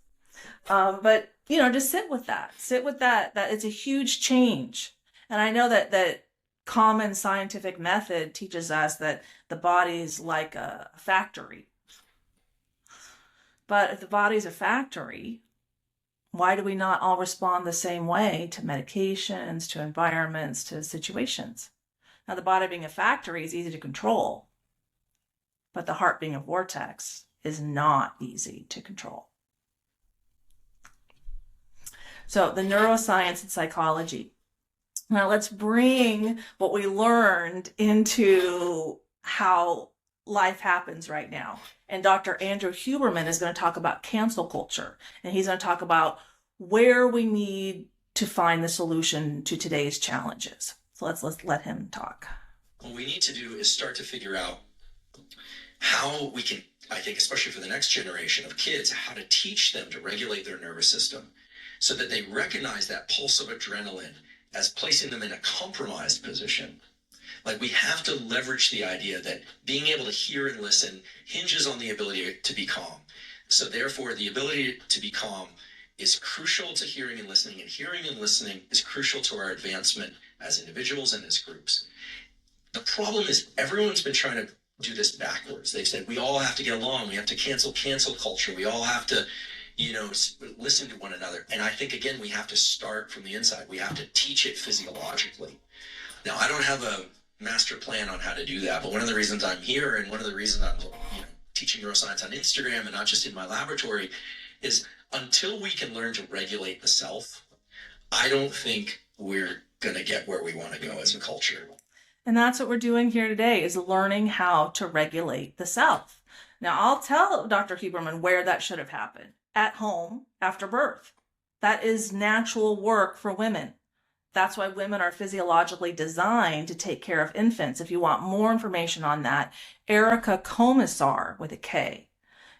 But, just sit with that. Sit with that it's a huge change. And I know that common scientific method teaches us that the body's like a factory. But if the body's a factory, why do we not all respond the same way to medications, to environments, to situations? Now, the body being a factory is easy to control, but the heart being a vortex is not easy to control. So the neuroscience and psychology. Now let's bring what we learned into how life happens right now. And Dr. Andrew Huberman is going to talk about cancel culture. And he's going to talk about where we need to find the solution to today's challenges. So let's let him talk. What we need to do is start to figure out how we can, I think, especially for the next generation of kids, how to teach them to regulate their nervous system so that they recognize that pulse of adrenaline as placing them in a compromised position. Like, we have to leverage the idea that being able to hear and listen hinges on the ability to be calm. So therefore, the ability to be calm is crucial to hearing and listening is crucial to our advancement as individuals and as groups. The problem is everyone's been trying to do this backwards. They've said we all have to get along. We have to cancel culture. We all have to, listen to one another. And I think, again, we have to start from the inside. We have to teach it physiologically. Now, I don't have a master plan on how to do that, but one of the reasons I'm here and one of the reasons I'm teaching neuroscience on Instagram and not just in my laboratory is until we can learn to regulate the self, I don't think we're going to get where we want to go as a culture. And that's what we're doing here today, is learning how to regulate the self. Now, I'll tell Dr. Huberman where that should have happened. At home, after birth. That is natural work for women. That's why women are physiologically designed to take care of infants. If you want more information on that, Erica Komisar with a K.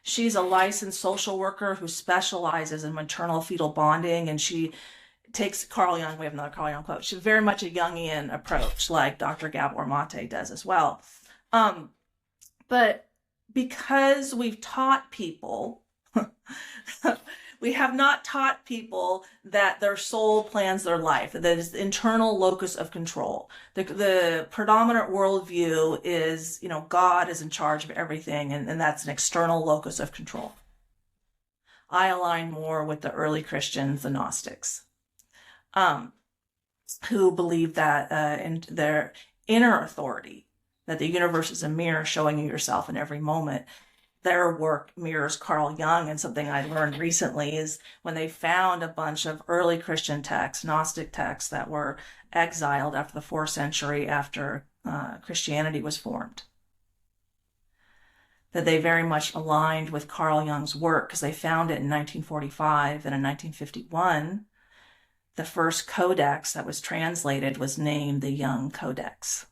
She's a licensed social worker who specializes in maternal fetal bonding, and she takes Carl Jung. We have another Carl Jung quote. She's very much a Jungian approach, like Dr. Gabor Mate does as well. But because we've taught people, we have not taught people that their soul plans their life, that is the internal locus of control. The predominant worldview is, God is in charge of everything, and that's an external locus of control. I align more with the early Christians, the Gnostics, who believe that in their inner authority, that the universe is a mirror showing you yourself in every moment. Their work mirrors Carl Jung, and something I learned recently is when they found a bunch of early Christian texts, Gnostic texts, that were exiled after the 4th century after Christianity was formed, that they very much aligned with Carl Jung's work, because they found it in 1945, and in 1951, the first codex that was translated was named the Jung Codex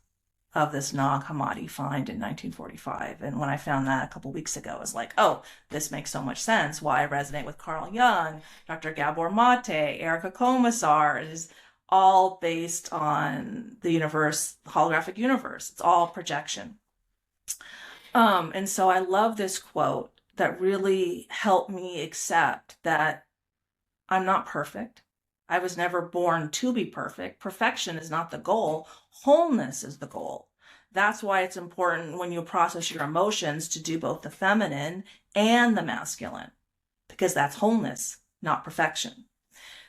of this Nag Hammadi find in 1945. And when I found that a couple weeks ago, I was like, oh, this makes so much sense. Why I resonate with Carl Jung, Dr. Gabor Mate, Erica Komisar, is all based on the universe, the holographic universe. It's all projection. And so I love this quote that really helped me accept that I'm not perfect. I was never born to be perfect. Perfection is not the goal. Wholeness is the goal. That's why it's important when you process your emotions to do both the feminine and the masculine, because that's wholeness, not perfection.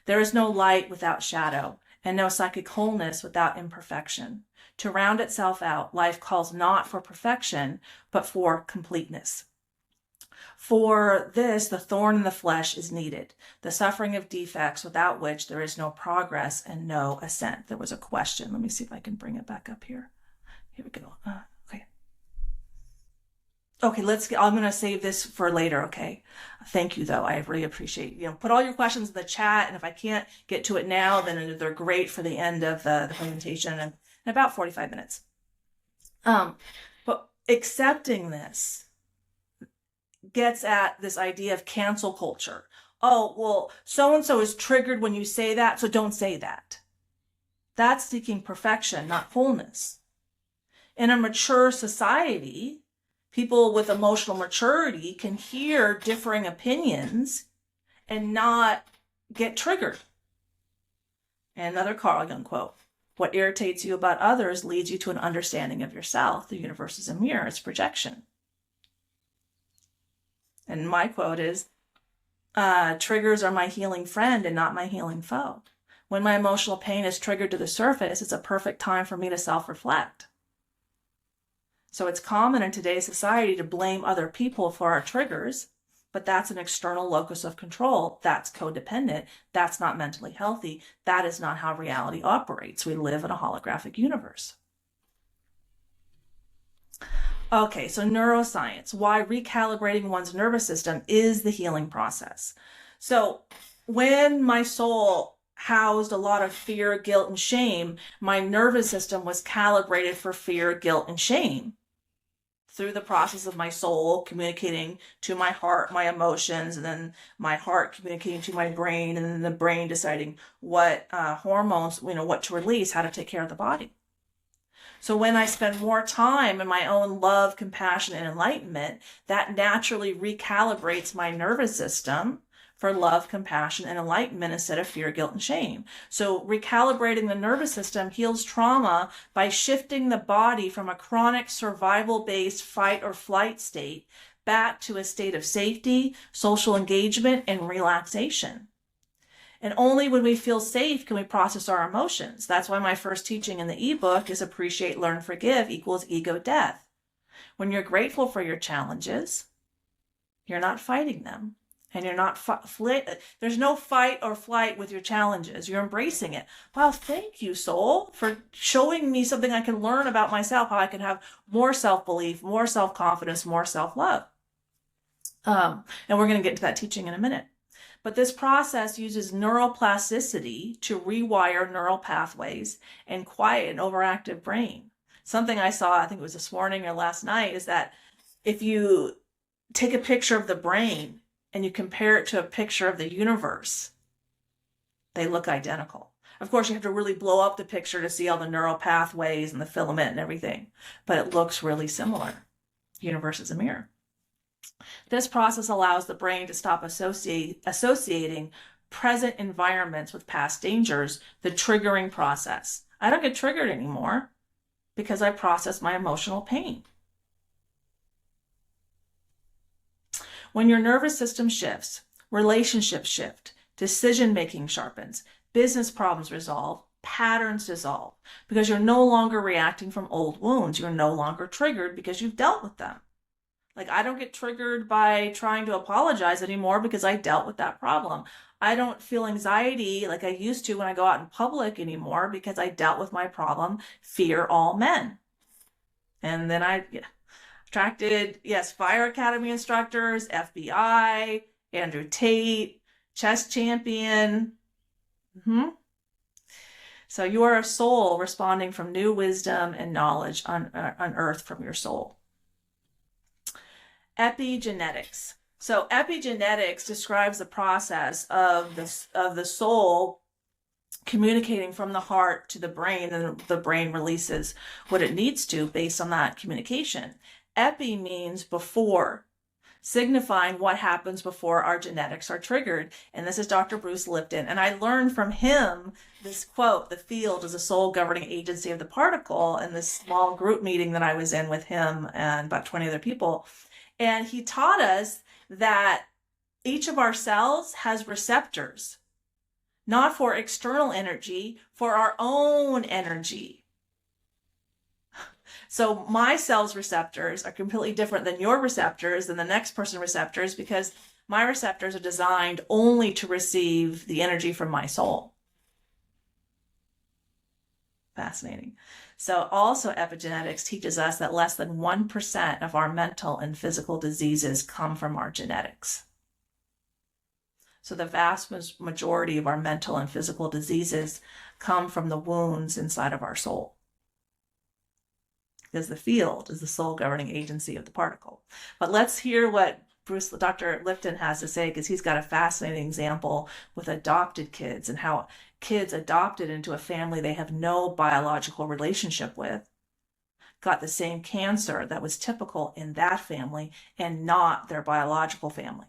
There is no light without shadow, and no psychic wholeness without imperfection. To round itself out, life calls not for perfection, but for completeness. For this, the thorn in the flesh is needed, the suffering of defects without which there is no progress and no ascent. There was a question. Let me see if I can bring it back up here. Here we go. Okay. Okay, I'm going to save this for later, okay? Thank you, though. I really appreciate, put all your questions in the chat, and if I can't get to it now, then they're great for the end of the presentation in about 45 minutes. But accepting this gets at this idea of cancel culture. Oh, well, so-and-so is triggered when you say that, so don't say that. That's seeking perfection, not wholeness. In a mature society, people with emotional maturity can hear differing opinions and not get triggered. And another Carl Jung quote, what irritates you about others leads you to an understanding of yourself. The universe is a mirror, it's projection. And my quote is, triggers are my healing friend and not my healing foe. When my emotional pain is triggered to the surface, it's a perfect time for me to self-reflect. So it's common in today's society to blame other people for our triggers, but that's an external locus of control. That's codependent. That's not mentally healthy. That is not how reality operates. We live in a holographic universe. Okay, so neuroscience, why recalibrating one's nervous system is the healing process. So when my soul housed a lot of fear, guilt, and shame, my nervous system was calibrated for fear, guilt, and shame through the process of my soul communicating to my heart, my emotions, and then my heart communicating to my brain, and then the brain deciding what hormones, what to release, how to take care of the body. So when I spend more time in my own love, compassion, and enlightenment, that naturally recalibrates my nervous system for love, compassion, and enlightenment instead of fear, guilt, and shame. So recalibrating the nervous system heals trauma by shifting the body from a chronic survival-based fight or flight state back to a state of safety, social engagement, and relaxation. And only when we feel safe can we process our emotions. That's why my first teaching in the ebook is appreciate, learn, forgive equals ego death. When you're grateful for your challenges, you're not fighting them. And you're not, there's no fight or flight with your challenges. You're embracing it. Wow, thank you, soul, for showing me something I can learn about myself, how I can have more self-belief, more self-confidence, more self-love. And we're going to get to that teaching in a minute. But this process uses neuroplasticity to rewire neural pathways and quiet an overactive brain. Something I saw, I think it was this morning or last night, is that if you take a picture of the brain and you compare it to a picture of the universe, they look identical. Of course, you have to really blow up the picture to see all the neural pathways and the filament and everything, but it looks really similar. The universe is a mirror. This process allows the brain to stop associating present environments with past dangers, the triggering process. I don't get triggered anymore because I process my emotional pain. When your nervous system shifts, relationships shift, decision-making sharpens, business problems resolve, patterns dissolve, because you're no longer reacting from old wounds. You're no longer triggered because you've dealt with them. Like, I don't get triggered by trying to apologize anymore because I dealt with that problem. I don't feel anxiety like I used to when I go out in public anymore because I dealt with my problem, fear all men. And then I attracted, yes, Fire Academy instructors, FBI, Andrew Tate, chess champion. So you are a soul responding from new wisdom and knowledge unearthed from your soul. Epigenetics. So epigenetics describes the process of the soul communicating from the heart to the brain, and the brain releases what it needs to based on that communication. Epi means before, signifying what happens before our genetics are triggered. And this is Dr. Bruce Lipton. And I learned from him this quote, the field is a soul governing agency of the particle, in this small group meeting that I was in with him and about 20 other people. And he taught us that each of our cells has receptors, not for external energy, for our own energy. So my cell's receptors are completely different than your receptors, than the next person's receptors, because my receptors are designed only to receive the energy from my soul. Fascinating. So also epigenetics teaches us that less than 1% of our mental and physical diseases come from our genetics. So the vast majority of our mental and physical diseases come from the wounds inside of our soul. Because the field is the soul governing agency of the particle. But let's hear what Dr. Lipton has to say, because he's got a fascinating example with adopted kids and how kids adopted into a family they have no biological relationship with got the same cancer that was typical in that family and not their biological family.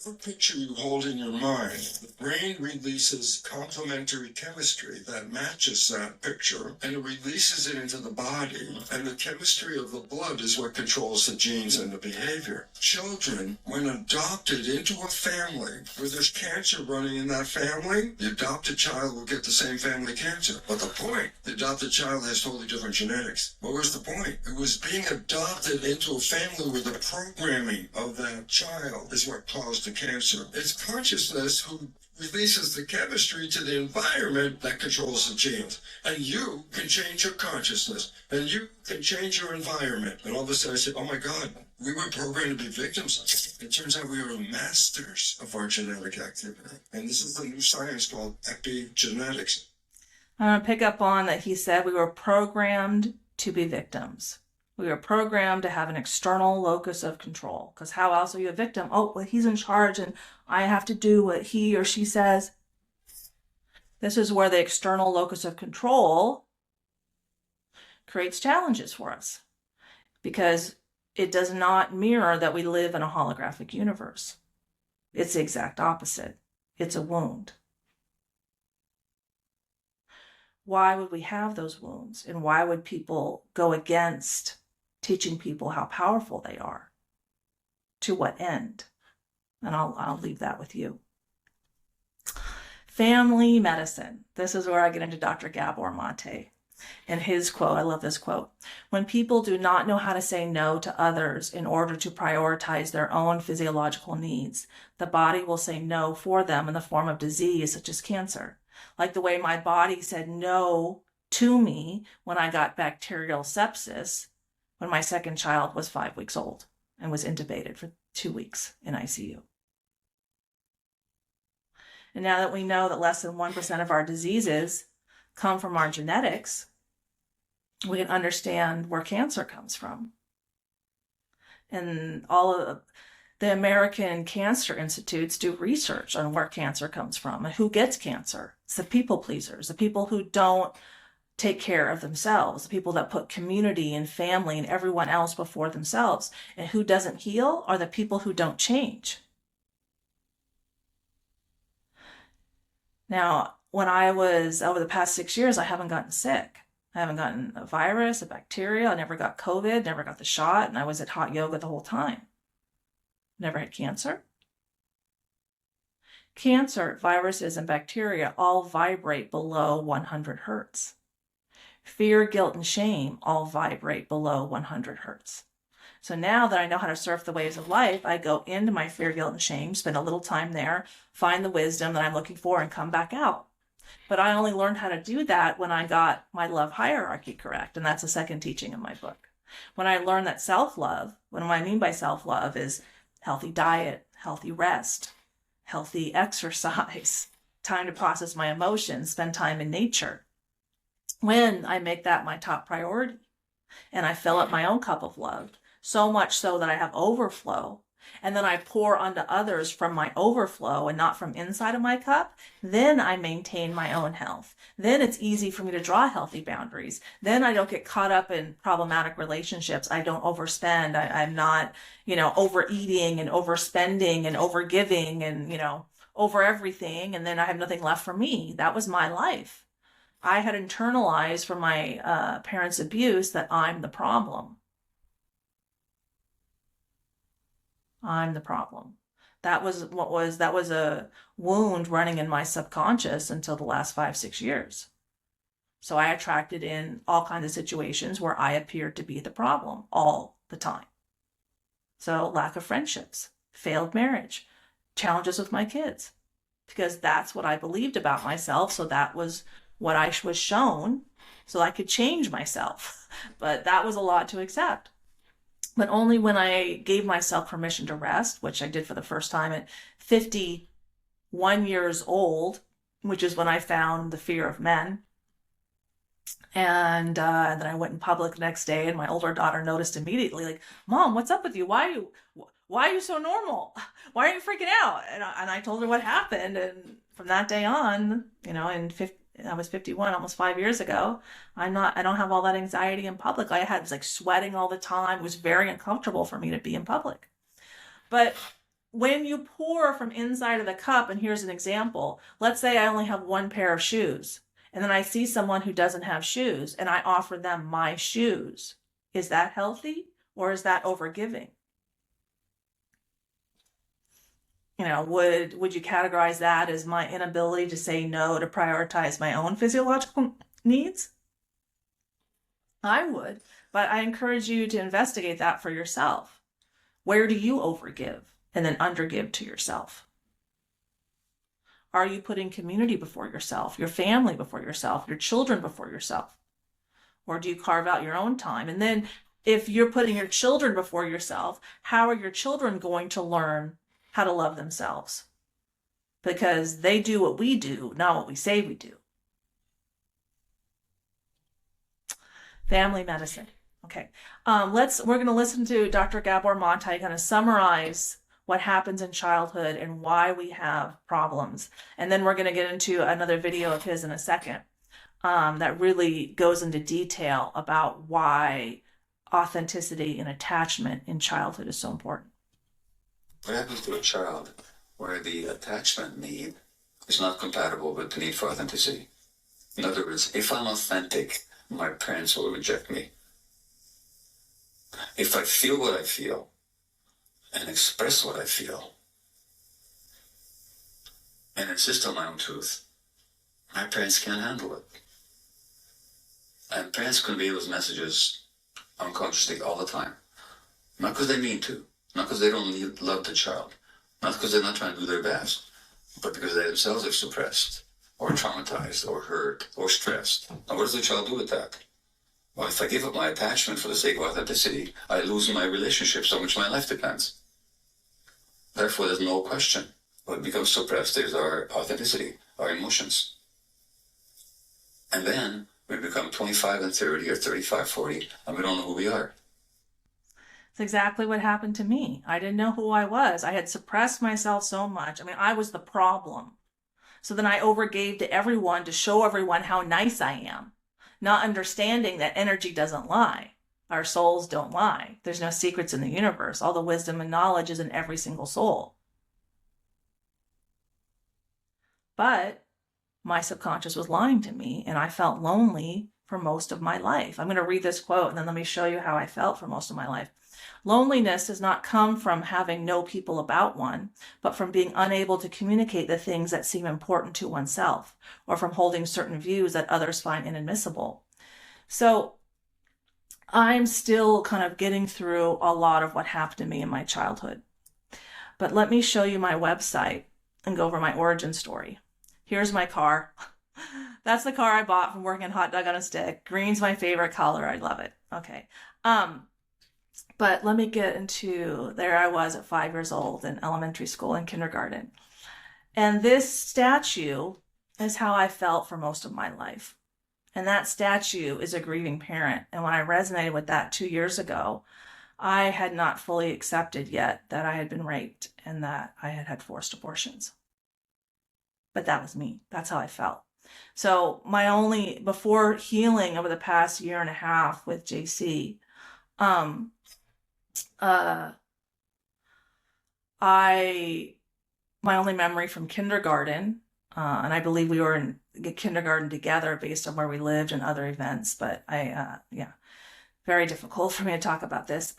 The picture you hold in your mind, the brain releases complementary chemistry that matches that picture, and it releases it into the body, and the chemistry of the blood is what controls the genes and the behavior. Children, when adopted into a family where there's cancer running in that family, the adopted child will get the same family cancer. But the point, the adopted child has totally different genetics. What was the point? It was being adopted into a family where the programming of that child is what caused the cancer. It's consciousness who releases the chemistry to the environment that controls the genes. And you can change your consciousness, and you can change your environment. And all of a sudden I said, oh my God, we were programmed to be victims. It turns out we are masters of our genetic activity. And this is the new science called epigenetics. I'm going to pick up on that he said we were programmed to be victims. We were programmed to have an external locus of control. Because how else are you a victim? Oh, well, he's in charge and I have to do what he or she says. This is where the external locus of control creates challenges for us. Because it does not mirror that we live in a holographic universe. It's the exact opposite. It's a wound. Why would we have those wounds? And why would people go against teaching people how powerful they are? To what end? And I'll leave that with you. Family medicine. This is where I get into Dr. Gabor Mate. And his quote, I love this quote. When people do not know how to say no to others in order to prioritize their own physiological needs, the body will say no for them in the form of disease such as cancer. Like the way my body said no to me when I got bacterial sepsis when my second child was 5 weeks old and was intubated for 2 weeks in ICU. And now that we know that less than 1% of our diseases come from our genetics, we can understand where cancer comes from. And all of the American Cancer Institutes do research on where cancer comes from and who gets cancer. It's the people pleasers, the people who don't take care of themselves, the people that put community and family and everyone else before themselves. And who doesn't heal are the people who don't change. Now, when I was over the past 6 years, I haven't gotten sick. I haven't gotten a virus, a bacteria. I never got COVID, never got the shot, and I was at hot yoga the whole time. Never had cancer. Cancer, viruses, and bacteria all vibrate below 100 hertz. Fear, guilt, and shame all vibrate below 100 hertz. So now that I know how to surf the waves of life, I go into my fear, guilt, and shame, spend a little time there, find the wisdom that I'm looking for, and come back out. But I only learned how to do that when I got my love hierarchy correct, and that's the second teaching in my book. When I learned that self-love, what I mean by self-love is healthy diet, healthy rest, healthy exercise, time to process my emotions, spend time in nature. When I make that my top priority and I fill up my own cup of love, so much so that I have overflow, and then I pour onto others from my overflow and not from inside of my cup, then I maintain my own health. Then it's easy for me to draw healthy boundaries. Then I don't get caught up in problematic relationships. I don't overspend. I'm not, overeating and overspending and overgiving and, over everything. And then I have nothing left for me. That was my life. I had internalized from my parents' abuse that I'm the problem. I'm the problem. That was a wound running in my subconscious until the last 5-6 years. So I attracted in all kinds of situations where I appeared to be the problem all the time. So lack of friendships, failed marriage, challenges with my kids, because that's what I believed about myself. So that was what I was shown so I could change myself. But that was a lot to accept. But only when I gave myself permission to rest, which I did for the first time at 51 years old, which is when I found the fear of men. And then I went in public the next day, and my older daughter noticed immediately, like, "Mom, what's up with you? Why are you so normal? Why are you freaking out?" And I told her what happened. And from that day on, I was 51, almost 5 years ago. I don't have all that anxiety in public. I was like sweating all the time. It was very uncomfortable for me to be in public. But when you pour from inside of the cup, and here's an example, let's say I only have one pair of shoes, and then I see someone who doesn't have shoes, and I offer them my shoes. Is that healthy, or is that overgiving? Would you categorize that as my inability to say no, to prioritize my own physiological needs? I would, but I encourage you to investigate that for yourself. Where do you overgive and then undergive to yourself? Are you putting community before yourself, your family before yourself, your children before yourself? Or do you carve out your own time? And then if you're putting your children before yourself, how are your children going to learn how to love themselves? Because they do what we do, not what we say we do. Family medicine. Okay. We're going to listen to Dr. Gabor Mate kind of summarize what happens in childhood and why we have problems. And then we're going to get into another video of his in a second that really goes into detail about why authenticity and attachment in childhood is so important. What happens to a child where the attachment need is not compatible with the need for authenticity? In other words, if I'm authentic, my parents will reject me. If I feel what I feel and express what I feel and insist on my own truth, my parents can't handle it. And parents convey those messages unconsciously all the time. Not because they mean to, not because they don't love the child, not because they're not trying to do their best, but because they themselves are suppressed, or traumatized, or hurt, or stressed. Now, what does the child do with that? Well, if I give up my attachment for the sake of authenticity, I lose my relationships on which my life depends. Therefore, there's no question. What becomes suppressed is our authenticity, our emotions. And then we become 25 and 30 or 35, 40, and we don't know who we are. It's exactly what happened to me. I didn't know who I was. I had suppressed myself so much. I was the problem. So then I overgave to everyone to show everyone how nice I am, not understanding that energy doesn't lie. Our souls don't lie. There's no secrets in the universe. All the wisdom and knowledge is in every single soul. But my subconscious was lying to me, and I felt lonely for most of my life. I'm going to read this quote, and then let me show you how I felt for most of my life. Loneliness does not come from having no people about one, but from being unable to communicate the things that seem important to oneself, or from holding certain views that others find inadmissible. So I'm still kind of getting through a lot of what happened to me in my childhood. But let me show you my website and go over my origin story. Here's my car. That's the car I bought from working hot dog on a stick. Green's my favorite color. I love it. Okay. But let me get into, there I was at 5 years old in elementary school and kindergarten. And this statue is how I felt for most of my life. And that statue is a grieving parent. And when I resonated with that 2 years ago, I had not fully accepted yet that I had been raped and that I had had forced abortions. But that was me. That's how I felt. So before healing over the past year and a half with JC, my only memory from kindergarten, and I believe we were in kindergarten together based on where we lived and other events, but very difficult for me to talk about this.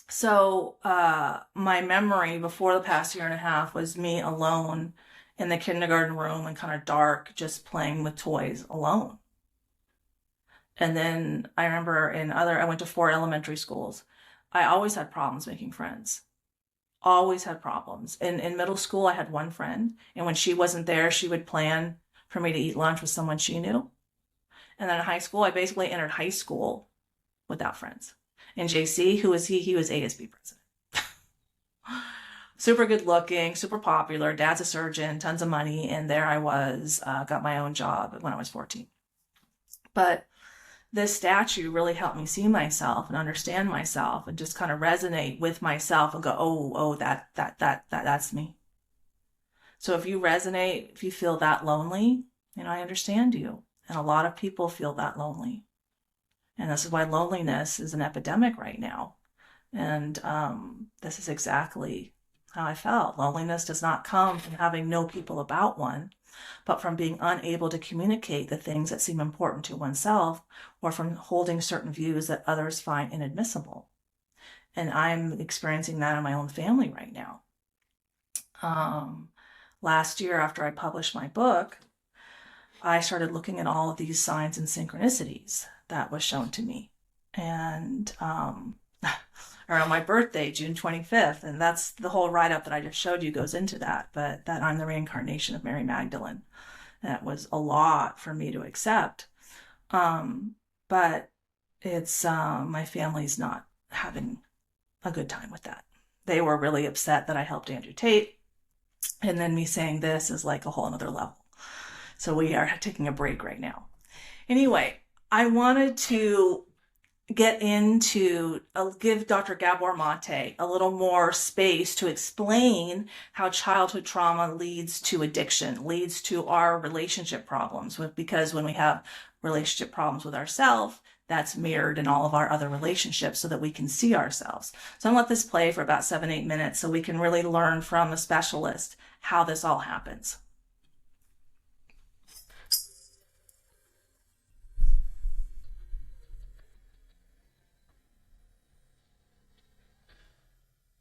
So my memory before the past year and a half was me alone in the kindergarten room and kind of dark, just playing with toys alone. And then I remember I went to 4 elementary schools. I always had problems making friends. Always had problems. In middle school, I had one friend, and when she wasn't there, she would plan for me to eat lunch with someone she knew. And then in high school, I basically entered high school without friends. In JC, who was he? He was ASB president. Super good looking, super popular. Dad's a surgeon, tons of money. And there I was, got my own job when I was 14. But this statue really helped me see myself and understand myself and just kind of resonate with myself and go, oh, that's me. So if you resonate, if you feel that lonely, I understand you. And a lot of people feel that lonely. And this is why loneliness is an epidemic right now. And this is exactly how I felt. Loneliness does not come from having no people about one, but from being unable to communicate the things that seem important to oneself, or from holding certain views that others find inadmissible. And I'm experiencing that in my own family right now. Last year, after I published my book, I started looking at all of these signs and synchronicities that was shown to me. And around my birthday, June 25th, and that's the whole write-up that I just showed you goes into that, but that I'm the reincarnation of Mary Magdalene. That was a lot for me to accept. But it's my family's not having a good time with that. They were really upset that I helped Andrew Tate, and then me saying this is like a whole another level. So we are taking a break right now. Anyway, I wanted to get into, give Dr. Gabor Mate a little more space to explain how childhood trauma leads to addiction, leads to our relationship problems. Because when we have relationship problems with ourselves, that's mirrored in all of our other relationships so that we can see ourselves. So I'm going to let this play for about 7-8 minutes so we can really learn from a specialist how this all happens.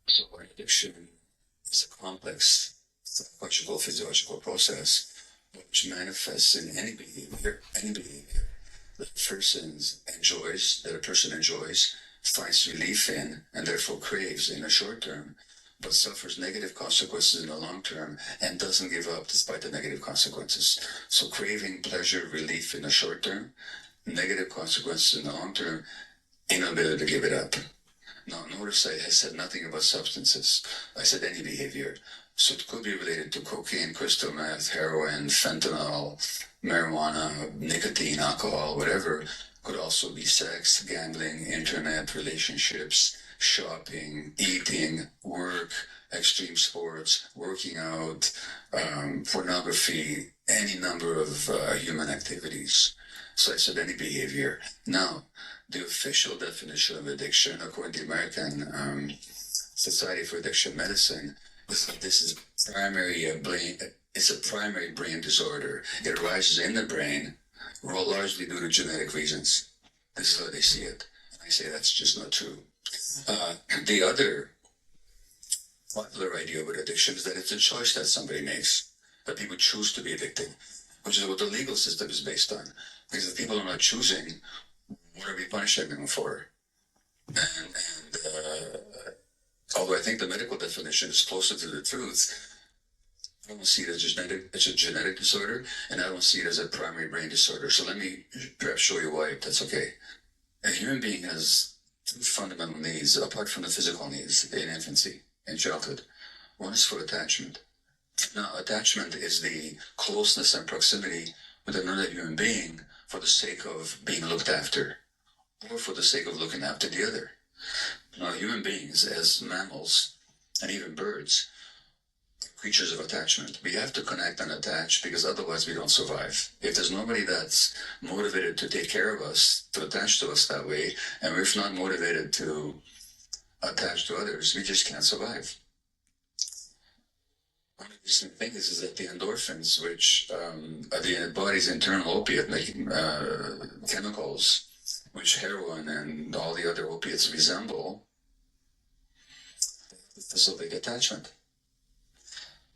So addiction is a complex psychological, physiological process which manifests in any behavior that a person enjoys, finds relief in, and therefore craves in the short term, but suffers negative consequences in the long term and doesn't give up despite the negative consequences. So craving pleasure, relief in the short term, negative consequences in the long term, inability to give it up. Now, notice I said nothing about substances. I said any behavior. So it could be related to cocaine, crystal meth, heroin, fentanyl, marijuana, nicotine, alcohol, whatever. Could also be sex, gambling, internet, relationships, shopping, eating, work, extreme sports, working out, pornography, any number of human activities. So I said any behavior. Now, the official definition of addiction, according to the American Society for Addiction Medicine, is that this is it's a primary brain disorder. It arises in the brain, largely due to genetic reasons. This is how they see it. And I say that's just not true. The other popular idea about addiction is that it's a choice that somebody makes, that people choose to be addicted, which is what the legal system is based on. Because if people are not choosing, what are we punishing them for? Although I think the medical definition is closer to the truth, I don't see it as it's a genetic disorder, and I don't see it as a primary brain disorder. So let me perhaps show you why, if that's okay. A human being has 2 fundamental needs, apart from the physical needs in infancy, in childhood. One is for attachment. Now, attachment is the closeness and proximity with another human being for the sake of being looked after, or for the sake of looking after the other. Now, human beings, as mammals, and even birds, are creatures of attachment. We have to connect and attach because otherwise we don't survive. If there's nobody that's motivated to take care of us, to attach to us that way, and we're not motivated to attach to others, we just can't survive. One interesting thing is that the endorphins, which are the body's internal opiate-making chemicals, which heroin and all the other opiates resemble, facilitate attachment.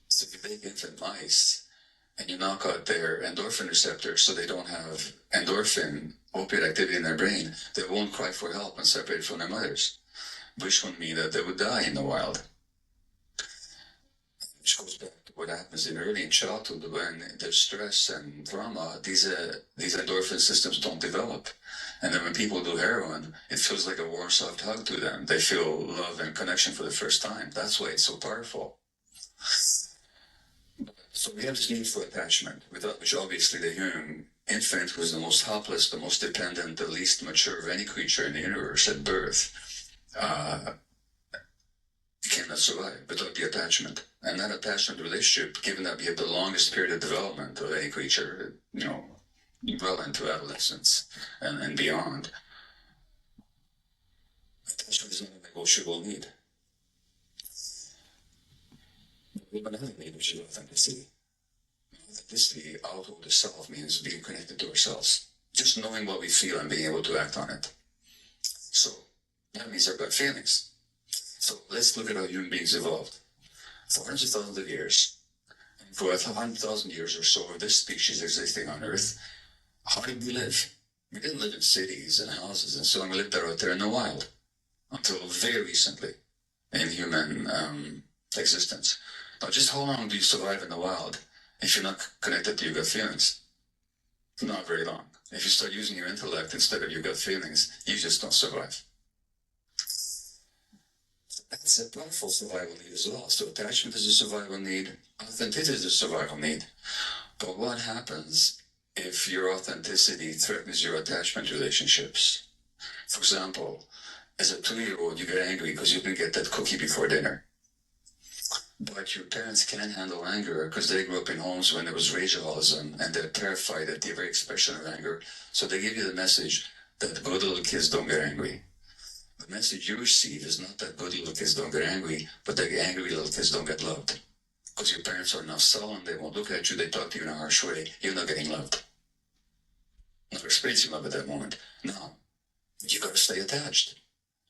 So if you take infant mice and you knock out their endorphin receptors so they don't have endorphin opiate activity in their brain, they won't cry for help and separate from their mothers, which would mean that they would die in the wild. Which goes back to what happens in early childhood when there's stress and trauma, these endorphin systems don't develop. And then when people do heroin, it feels like a warm, soft hug to them. They feel love and connection for the first time. That's why it's so powerful. So we have this need for attachment, which obviously the human infant, who is the most helpless, the most dependent, the least mature of any creature in the universe at birth, cannot survive without the attachment. And that attachment relationship, given that we have the longest period of development of any creature, well into adolescence and beyond, attachment is not a negotiable need. We have another need, which is authenticity. Authenticity out of the self means being connected to ourselves. Just knowing what we feel and being able to act on it. So that means our gut feelings. So let's look at how human beings evolved. For hundreds of thousands of years, and for 100,000 years or so of this species existing on Earth, how did we live? We didn't live in cities and houses and so on. We lived out there in the wild until very recently in human existence. Now, just how long do you survive in the wild if you're not connected to your gut feelings? Not very long. If you start using your intellect instead of your gut feelings, you just don't survive. That's a powerful survival need as well. So attachment is a survival need. Authenticity is a survival need. But what happens if your authenticity threatens your attachment relationships? For example, as a 2-year-old, you get angry because you didn't get that cookie before dinner. But your parents can't handle anger because they grew up in homes when there was rageaholicism and they're terrified at the very expression of anger. So they give you the message that good little kids don't get angry. The message you receive is not that good little kids don't get angry, but that angry little kids don't get loved. Because your parents are now sullen, they won't look at you, they talk to you in a harsh way, you're not getting loved. Not experiencing love at that moment. No. You gotta stay attached.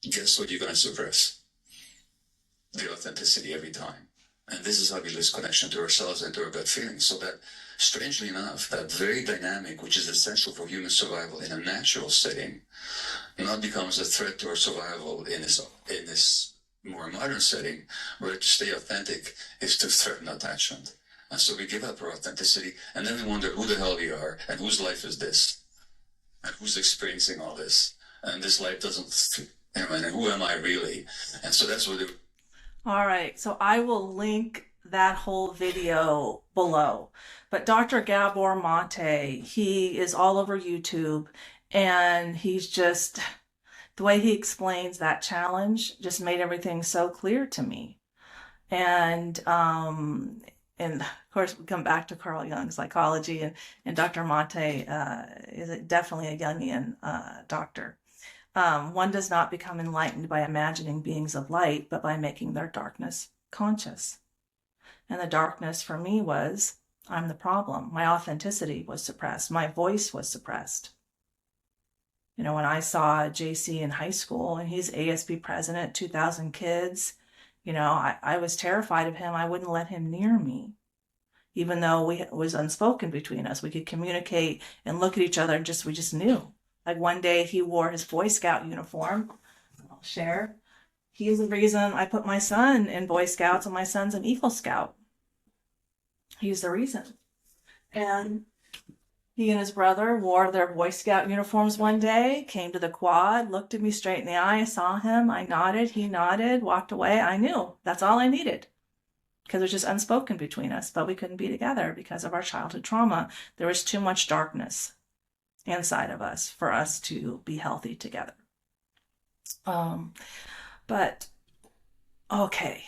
Guess what you're gonna suppress? The authenticity every time. And this is how we lose connection to ourselves and to our gut feelings. So that, strangely enough, that very dynamic, which is essential for human survival in a natural setting, now becomes a threat to our survival in this more modern setting, where to stay authentic is to threaten attachment. And so we give up our authenticity, and then we wonder who the hell we are, and whose life is this, and who's experiencing all this, and this life doesn't, and who am I really? And so that's what All right, so I will link that whole video below. But Dr. Gabor Mate, he is all over YouTube, and he's just, the way he explains that challenge just made everything so clear to me. And of course, we come back to Carl Jung's psychology, and Dr. Mate is definitely a Jungian doctor. One does not become enlightened by imagining beings of light, but by making their darkness conscious. And the darkness for me was, I'm the problem. My authenticity was suppressed. My voice was suppressed. When I saw JC in high school and he's ASB president, 2,000 kids, I was terrified of him. I wouldn't let him near me. Even though it was unspoken between us, we could communicate and look at each other and we just knew. Like one day he wore his Boy Scout uniform. I'll share. He's the reason I put my son in Boy Scouts and my son's an Eagle Scout. He's the reason. And he and his brother wore their Boy Scout uniforms one day, came to the quad, looked at me straight in the eye. I saw him. I nodded. He nodded, walked away. I knew that's all I needed because it was just unspoken between us, but we couldn't be together because of our childhood trauma. There was too much darkness inside of us for us to be healthy together. But okay,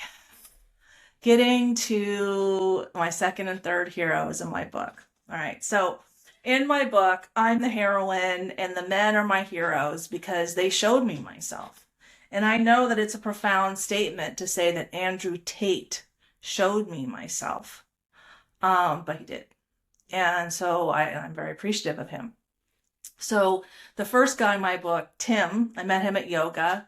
getting to my second and third heroes in my book. All right, so in my book, I'm the heroine and the men are my heroes because they showed me myself. And I know that it's a profound statement to say that Andrew Tate showed me myself, but he did. And so I'm very appreciative of him. So the first guy in my book, Tim, I met him at yoga,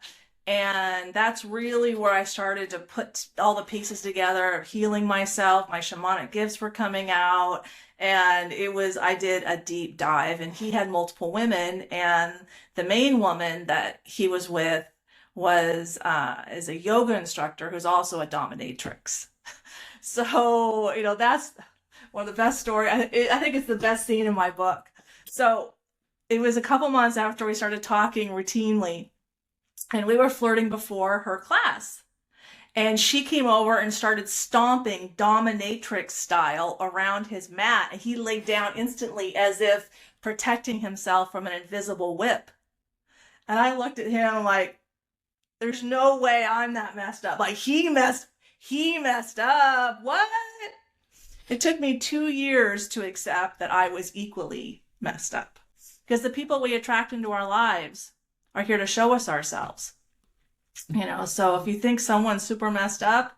And that's really where I started to put all the pieces together of healing myself. My shamanic gifts were coming out. And I did a deep dive, and he had multiple women. And the main woman that he was with is a yoga instructor who's also a dominatrix. So, that's one of the best stories. I think it's the best scene in my book. So it was a couple months after we started talking routinely, and we were flirting before her class. And she came over and started stomping dominatrix style around his mat. And he laid down instantly as if protecting himself from an invisible whip. And I looked at him like, there's no way I'm that messed up. Like he messed up. What? It took me 2 years to accept that I was equally messed up. Because the people we attract into our lives are here to show us ourselves. So if you think someone's super messed up,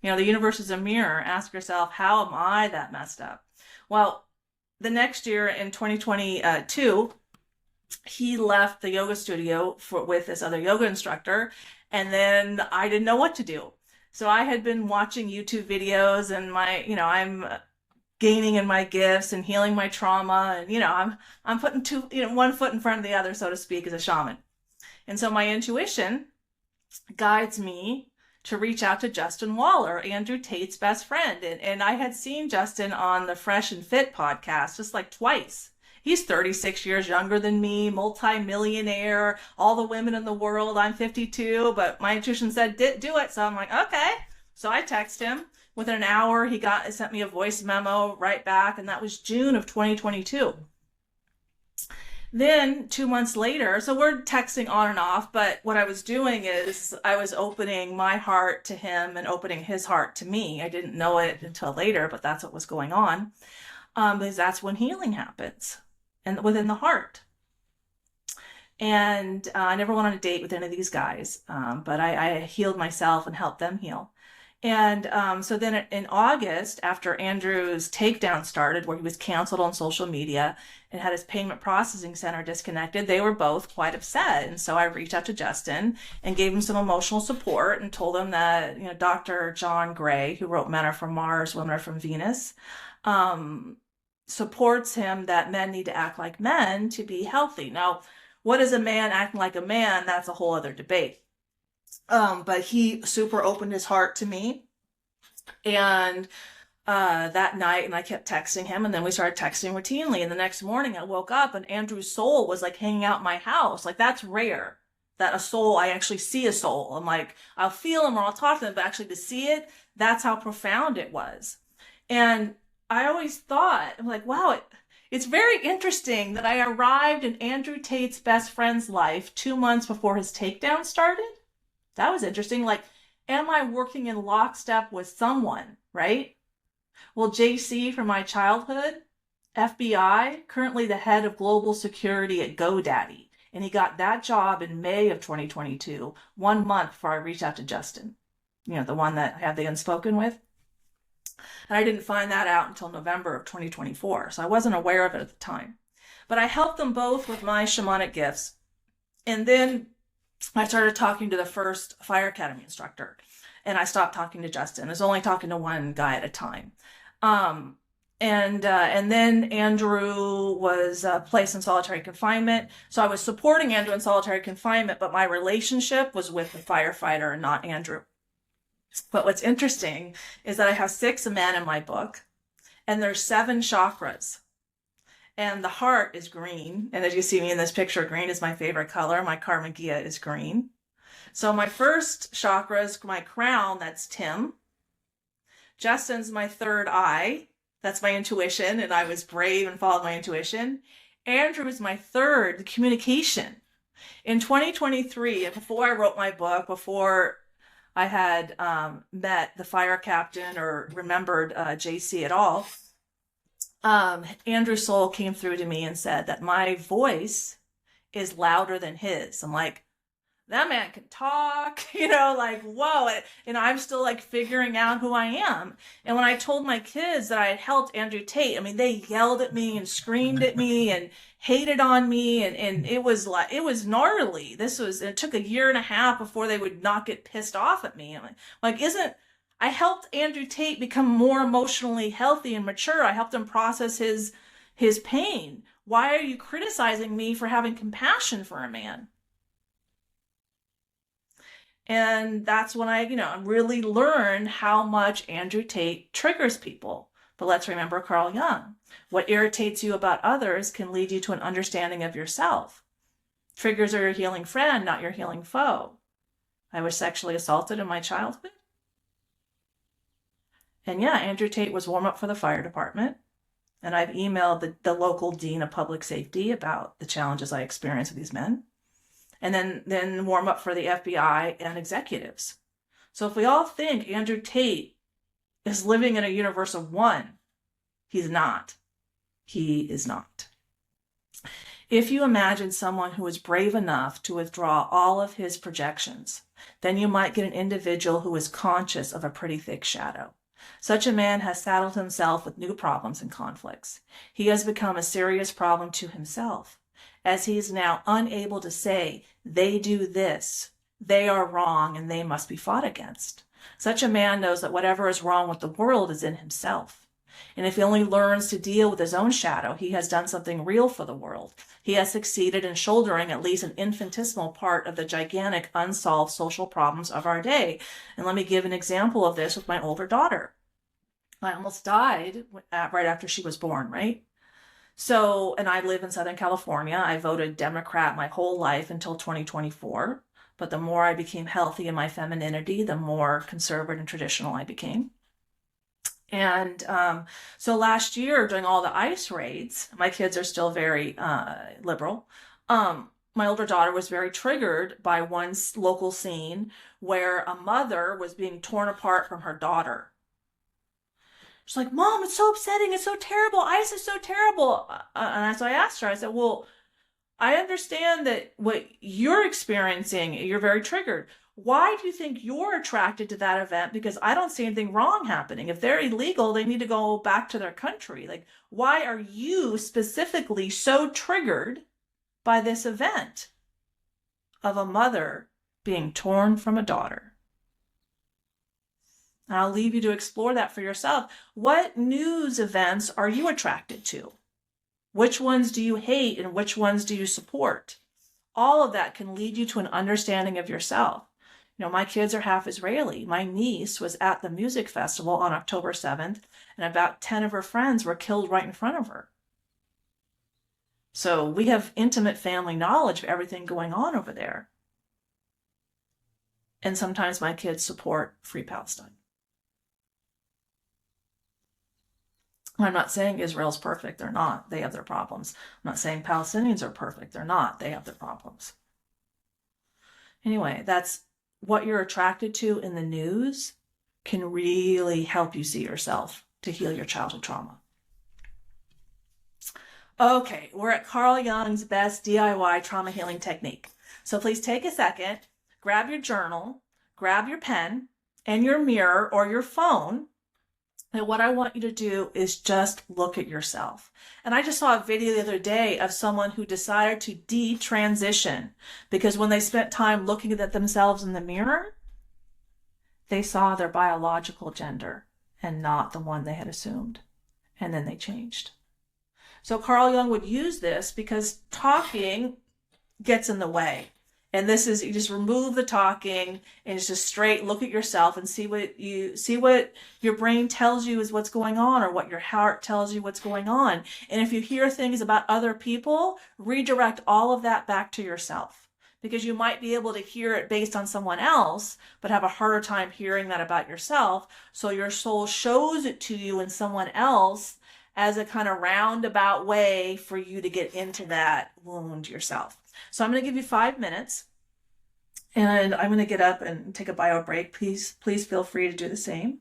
the universe is a mirror. Ask yourself, how am I that messed up? Well, the next year in 2022, he left the yoga studio with this other yoga instructor, and then I didn't know what to do. So I had been watching YouTube videos, and I'm gaining in my gifts and healing my trauma, and I'm putting one foot in front of the other, so to speak, as a shaman. And so my intuition guides me to reach out to Justin Waller, Andrew Tate's best friend. And I had seen Justin on the Fresh and Fit podcast just like twice. He's 36 years younger than me, multi-millionaire, all the women in the world. I'm 52, but my intuition said, do it. So I'm like, okay. So I text him. Within an hour, he sent me a voice memo right back, and that was June of 2022. Then 2 months later, so we're texting on and off, but what I was doing is I was opening my heart to him and opening his heart to me. I didn't know it until later, but that's what was going on, because that's when healing happens, and within the heart. And I never went on a date with any of these guys, but I healed myself and helped them heal. And so then in August, after Andrew's takedown started, where he was canceled on social media and had his payment processing center disconnected, they were both quite upset. And so I reached out to Justin and gave him some emotional support and told him that, Dr. John Gray, who wrote Men Are From Mars, Women Are From Venus, supports him that men need to act like men to be healthy. Now, what is a man acting like a man? That's a whole other debate. But he super opened his heart to me, and that night, and I kept texting him, and then we started texting routinely. And the next morning I woke up and Andrew's soul was like hanging out in my house. Like, that's rare that I actually see a soul. I'm like, I'll feel him or I'll talk to him, but actually to see it, that's how profound it was. And I always thought, I'm like, wow, it's very interesting that I arrived in Andrew Tate's best friend's life 2 months before his takedown started. That was interesting. Like, am I working in lockstep with someone, right? Well, JC from my childhood, FBI, currently the head of global security at GoDaddy. And he got that job in May of 2022, 1 month before I reached out to Justin, the one that I have the Unspoken with. And I didn't find that out until November of 2024. So I wasn't aware of it at the time. But I helped them both with my shamanic gifts. And then I started talking to the first Fire Academy instructor, and I stopped talking to Justin. I was only talking to one guy at a time. And then Andrew was placed in solitary confinement. So I was supporting Andrew in solitary confinement, but my relationship was with the firefighter and not Andrew. But what's interesting is that I have 6 men in my book, and there's 7 chakras. And the heart is green. And as you see me in this picture, green is my favorite color. My karma Gia is green. So my first chakra is my crown. That's Tim. Justin's my third eye. That's my intuition. And I was brave and followed my intuition. Andrew is my third, communication. In 2023, and before I wrote my book, before I had met the fire captain or remembered JC at all, Andrew's soul came through to me and said that my voice is louder than his. I'm like, that man can talk, you know, like, whoa. And I'm still like figuring out who I am. And when I told my kids that I had helped Andrew Tate, I mean, they yelled at me and screamed at me and hated on me. And it was like, it was gnarly. It took a year and a half before they would not get pissed off at me. I'm like, I helped Andrew Tate become more emotionally healthy and mature. I helped him process his pain. Why are you criticizing me for having compassion for a man? And that's when I really learned how much Andrew Tate triggers people. But let's remember Carl Jung. What irritates you about others can lead you to an understanding of yourself. Triggers are your healing friend, not your healing foe. I was sexually assaulted in my childhood. And yeah, Andrew Tate was warm up for the fire department. And I've emailed the local dean of public safety about the challenges I experienced with these men. And then warm up for the FBI and executives. So if we all think Andrew Tate is living in a universe of one, he's not. He is not. If you imagine someone who is brave enough to withdraw all of his projections, then you might get an individual who is conscious of a pretty thick shadow. Such a man has saddled himself with new problems and conflicts. He has become a serious problem to himself, as he is now unable to say, they do this, they are wrong, and they must be fought against. Such a man knows that whatever is wrong with the world is in himself. And if he only learns to deal with his own shadow, he has done something real for the world. He has succeeded in shouldering at least an infinitesimal part of the gigantic unsolved social problems of our day. And let me give an example of this with my older daughter. I almost died right after she was born, right? So, and I live in Southern California. I voted Democrat my whole life until 2024. But the more I became healthy in my femininity, the more conservative and traditional I became. And so last year, during all the ICE raids, my kids are still very liberal. My older daughter was very triggered by one local scene where a mother was being torn apart from her daughter. She's like, Mom, it's so upsetting. It's so terrible. ICE is so terrible. And so I asked her, I said, well, I understand that what you're experiencing, you're very triggered. Why do you think you're attracted to that event? Because I don't see anything wrong happening. If they're illegal, they need to go back to their country. Like, why are you specifically so triggered by this event of a mother being torn from a daughter? And I'll leave you to explore that for yourself. What news events are you attracted to? Which ones do you hate and which ones do you support? All of that can lead you to an understanding of yourself. You know, my kids are half Israeli. My niece was at the music festival on October 7th, and about 10 of her friends were killed right in front of her. So we have intimate family knowledge of everything going on over there. And sometimes my kids support Free Palestine. I'm not saying Israel's perfect. They're not. They have their problems. I'm not saying Palestinians are perfect. They're not. They have their problems. Anyway, that's what you're attracted to in the news can really help you see yourself to heal your childhood trauma. Okay, we're at Carl Jung's best DIY trauma healing technique. So please take a second, grab your journal, grab your pen and your mirror or your phone. And what I want you to do is just look at yourself. And I just saw a video the other day of someone who decided to detransition because when they spent time looking at themselves in the mirror, they saw their biological gender and not the one they had assumed. And then they changed. So Carl Jung would use this because talking gets in the way. And this is, you just remove the talking and it's just straight look at yourself and see what your brain tells you is what's going on or what your heart tells you what's going on. And if you hear things about other people, redirect all of that back to yourself because you might be able to hear it based on someone else, but have a harder time hearing that about yourself. So your soul shows it to you in someone else as a kind of roundabout way for you to get into that wound yourself. So I'm going to give you 5 minutes and I'm going to get up and take a bio break. Please feel free to do the same.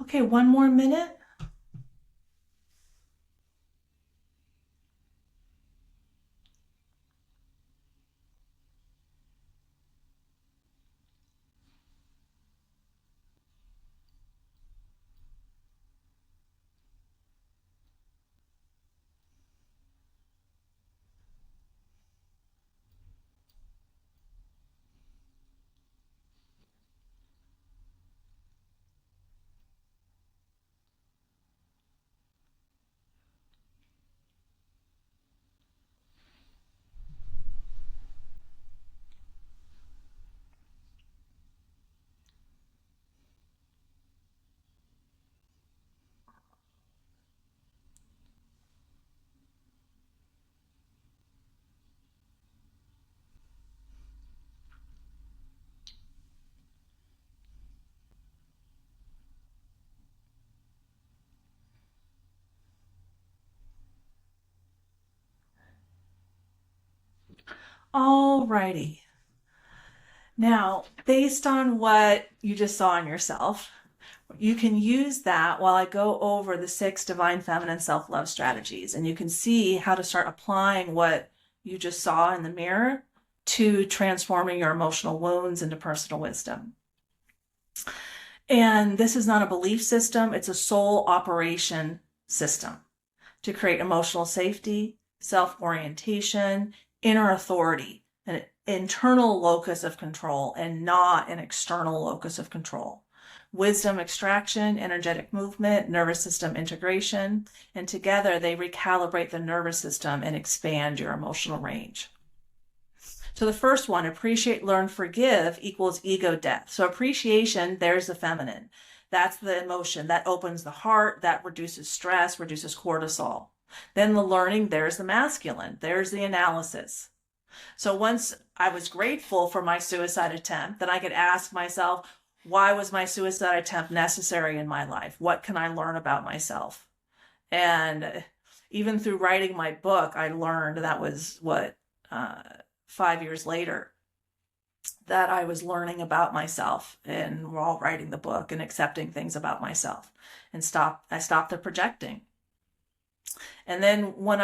Okay, one more minute. All righty. Now, based on what you just saw in yourself, you can use that while I go over the 6 divine feminine self-love strategies, and you can see how to start applying what you just saw in the mirror to transforming your emotional wounds into personal wisdom. And this is not a belief system, it's a soul operation system to create emotional safety, self-orientation, inner authority, an internal locus of control and not an external locus of control. Wisdom extraction, energetic movement, nervous system integration, and together they recalibrate the nervous system and expand your emotional range. So the first one, appreciate, learn, forgive equals ego death. So appreciation, there's the feminine. That's the emotion that opens the heart, that reduces stress, reduces cortisol. Then the learning, there's the masculine, there's the analysis. So once I was grateful for my suicide attempt, then I could ask myself, why was my suicide attempt necessary in my life? What can I learn about myself? And even through writing my book, I learned that was 5 years later that I was learning about myself and while writing the book and accepting things about myself and I stopped the projecting. And then when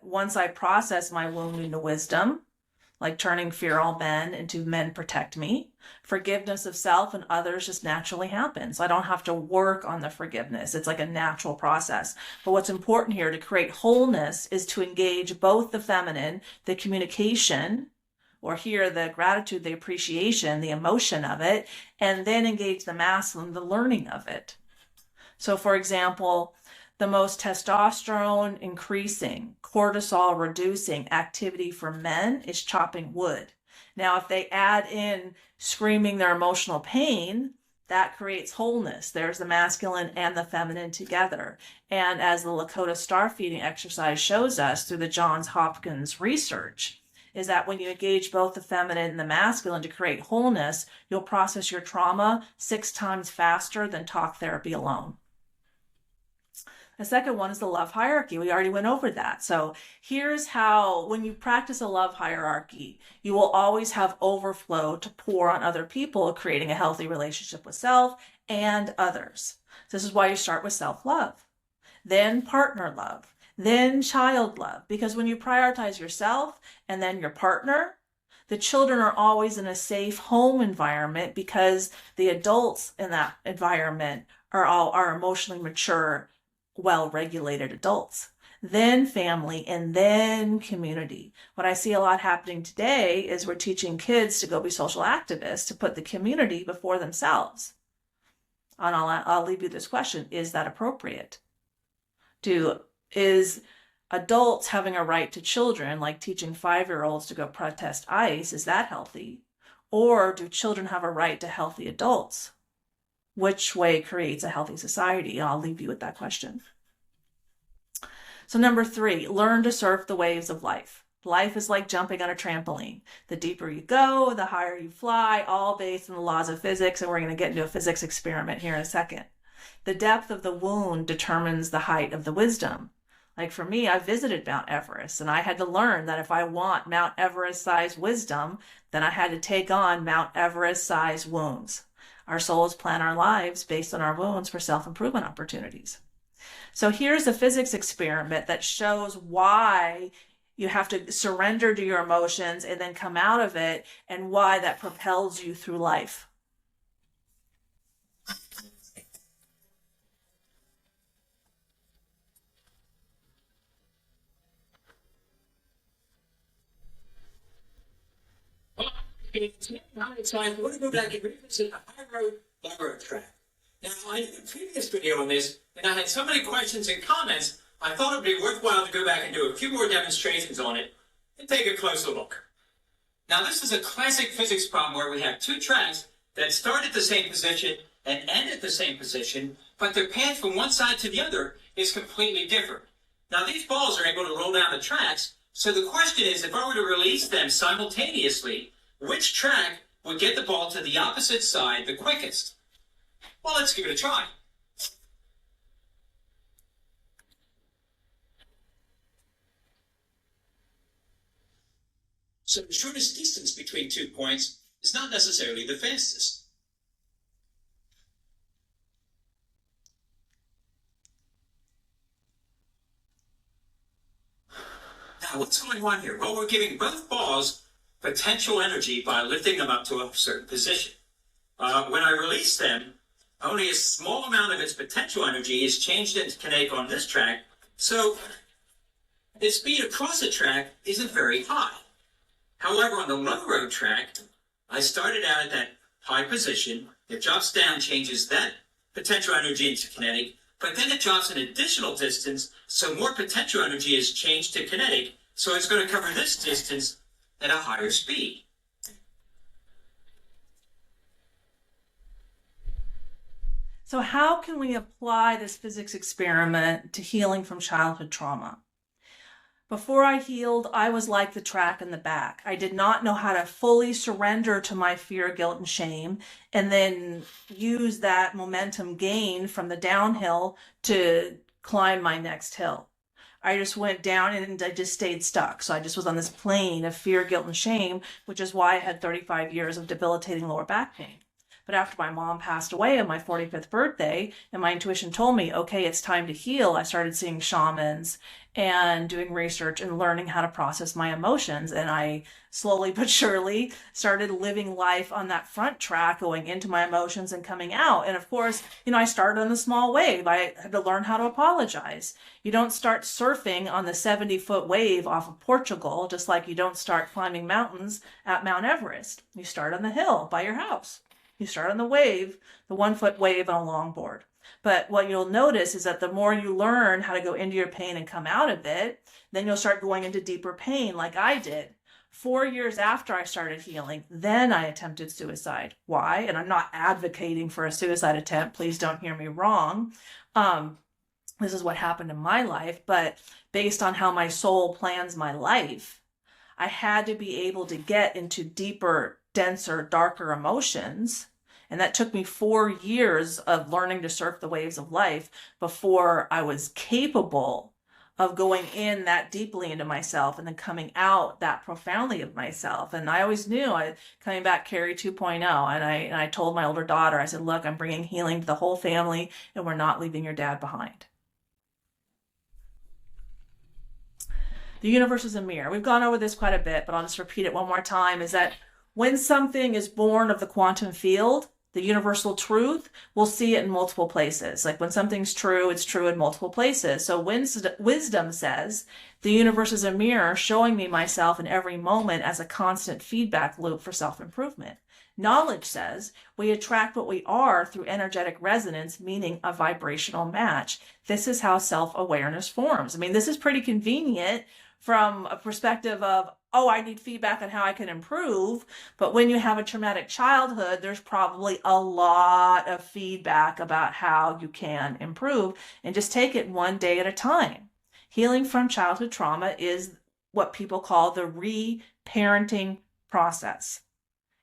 once I processed my wound into wisdom, like turning fear all men into men protect me, forgiveness of self and others just naturally happens. I don't have to work on the forgiveness. It's like a natural process. But what's important here to create wholeness is to engage both the feminine, the communication, or here the gratitude, the appreciation, the emotion of it, and then engage the masculine, the learning of it. So for example, the most testosterone increasing, cortisol reducing activity for men is chopping wood. Now, if they add in screaming their emotional pain, that creates wholeness. There's the masculine and the feminine together. And as the Lakota star feeding exercise shows us through the Johns Hopkins research, is that when you engage both the feminine and the masculine to create wholeness, you'll process your trauma 6 times faster than talk therapy alone. The second one is the love hierarchy. We already went over that. So here's how, when you practice a love hierarchy, you will always have overflow to pour on other people, creating a healthy relationship with self and others. This is why you start with self-love, then partner love, then child love. Because when you prioritize yourself and then your partner, the children are always in a safe home environment because the adults in that environment are emotionally mature, well-regulated adults, then family, and then community. What I see a lot happening today is we're teaching kids to go be social activists, to put the community before themselves. And I'll leave you this question, is that appropriate? Is adults having a right to children, like teaching 5-year-olds to go protest ICE, is that healthy? Or do children have a right to healthy adults? Which way creates a healthy society? And I'll leave you with that question. So number 3, learn to surf the waves of life. Life is like jumping on a trampoline. The deeper you go, the higher you fly, all based on the laws of physics. And we're going to get into a physics experiment here in a second. The depth of the wound determines the height of the wisdom. Like for me, I visited Mount Everest, and I had to learn that if I want Mount Everest-sized wisdom, then I had to take on Mount Everest-sized wounds. Our souls plan our lives based on our wounds for self-improvement opportunities. So here's a physics experiment that shows why you have to surrender to your emotions and then come out of it, and why that propels you through life. So I want to go back and revisit a high road track. Now, I did a previous video on this, and I had so many questions and comments, I thought it would be worthwhile to go back and do a few more demonstrations on it and take a closer look. Now, this is a classic physics problem where we have two tracks that start at the same position and end at the same position, but their path from one side to the other is completely different. Now, these balls are able to roll down the tracks, so the question is, if I were to release them simultaneously, which track would get the ball to the opposite side the quickest? Well, let's give it a try. So the shortest distance between 2 points is not necessarily the fastest. Now, what's going on here? Well, we're giving both balls potential energy by lifting them up to a certain position. When I release them, only a small amount of its potential energy is changed into kinetic on this track, so its speed across the track isn't very high. However, on the low road track, I started out at that high position, it drops down, changes that potential energy into kinetic, but then it drops an additional distance, so more potential energy is changed to kinetic, so it's going to cover this distance at a higher speed. So how can we apply this physics experiment to healing from childhood trauma? Before I healed, I was like the track in the back. I did not know how to fully surrender to my fear, guilt, and shame, and then use that momentum gained from the downhill to climb my next hill. I just went down and I just stayed stuck. So I just was on this plane of fear, guilt, and shame, which is why I had 35 years of debilitating lower back pain. But after my mom passed away on my 45th birthday, and my intuition told me, okay, it's time to heal, I started seeing shamans and doing research and learning how to process my emotions. And I slowly but surely started living life on that front track, going into my emotions and coming out. And of course, I started on the small wave. I had to learn how to apologize. You don't start surfing on the 70-foot wave off of Portugal, just like you don't start climbing mountains at Mount Everest. You start on the hill by your house. You start on the wave, the 1-foot wave on a longboard. But what you'll notice is that the more you learn how to go into your pain and come out of it, then you'll start going into deeper pain like I did. 4 years after I started healing, then I attempted suicide. Why? And I'm not advocating for a suicide attempt. Please don't hear me wrong. This is what happened in my life. But based on how my soul plans my life, I had to be able to get into deeper, denser, darker emotions. And that took me 4 years of learning to surf the waves of life before I was capable of going in that deeply into myself and then coming out that profoundly of myself. And I always knew coming back Carrie 2.0. And I told my older daughter, I said, look, I'm bringing healing to the whole family and we're not leaving your dad behind. The universe is a mirror. We've gone over this quite a bit, but I'll just repeat it one more time, is that when something is born of the quantum field, the universal truth, we'll see it in multiple places. Like when something's true, it's true in multiple places. So wisdom says, the universe is a mirror showing me myself in every moment as a constant feedback loop for self-improvement. Knowledge says, we attract what we are through energetic resonance, meaning a vibrational match. This is how self-awareness forms. I mean, this is pretty convenient from a perspective of, oh, I need feedback on how I can improve. But when you have a traumatic childhood, there's probably a lot of feedback about how you can improve, and just take it one day at a time. Healing from childhood trauma is what people call the re-parenting process.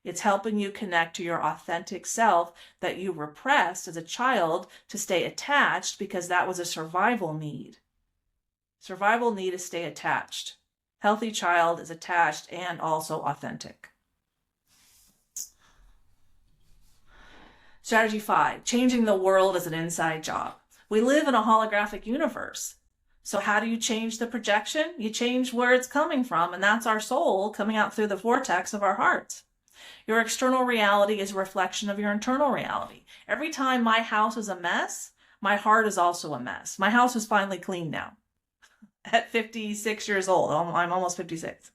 It's helping you connect to your authentic self that you repressed as a child to stay attached because that was a survival need. Survival need is stay attached. Healthy child is attached and also authentic. Strategy 5, changing the world is an inside job. We live in a holographic universe. So how do you change the projection? You change where it's coming from, and that's our soul coming out through the vortex of our hearts. Your external reality is a reflection of your internal reality. Every time my house is a mess, my heart is also a mess. My house is finally clean now. At 56 years old, I'm almost 56.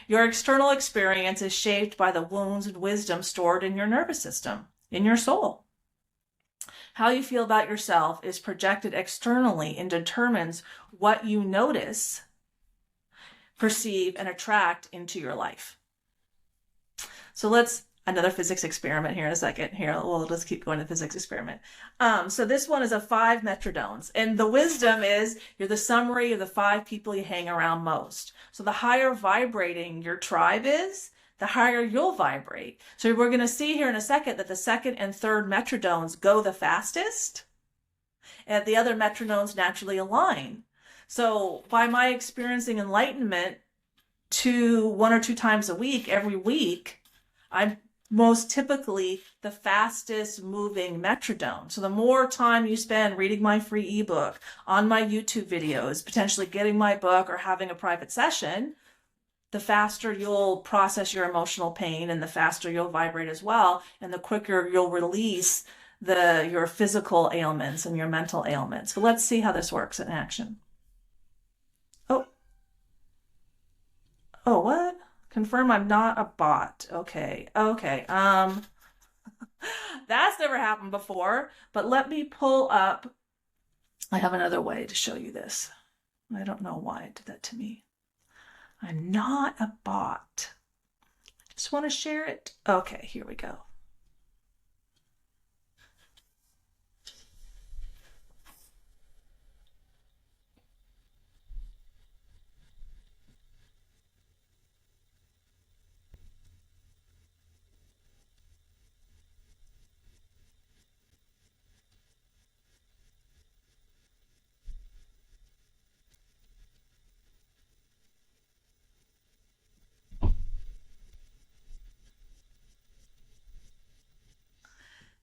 Your external experience is shaped by the wounds and wisdom stored in your nervous system, in your soul. How you feel about yourself is projected externally and determines what you notice, perceive, and attract into your life. So another physics experiment here in a second. Here, we'll just keep going to the physics experiment. So this one is of 5 metrodones. And the wisdom is you're the summary of the 5 people you hang around most. So the higher vibrating your tribe is, the higher you'll vibrate. So we're going to see here in a second that the 2nd and 3rd metrodones go the fastest, and the other metrodones naturally align. So by my experiencing enlightenment 1 or 2 times a week, every week, I'm most typically the fastest moving metrodome. So the more time you spend reading my free ebook, on my YouTube videos, potentially getting my book or having a private session, the faster you'll process your emotional pain, and the faster you'll vibrate as well, and the quicker you'll release your physical ailments and your mental ailments. So let's see how this works in action. Oh, what? Confirm I'm not a bot. Okay. That's never happened before, but let me pull up. I have another way to show you this. I don't know why it did that to me. I'm not a bot. I just want to share it. Okay, here we go.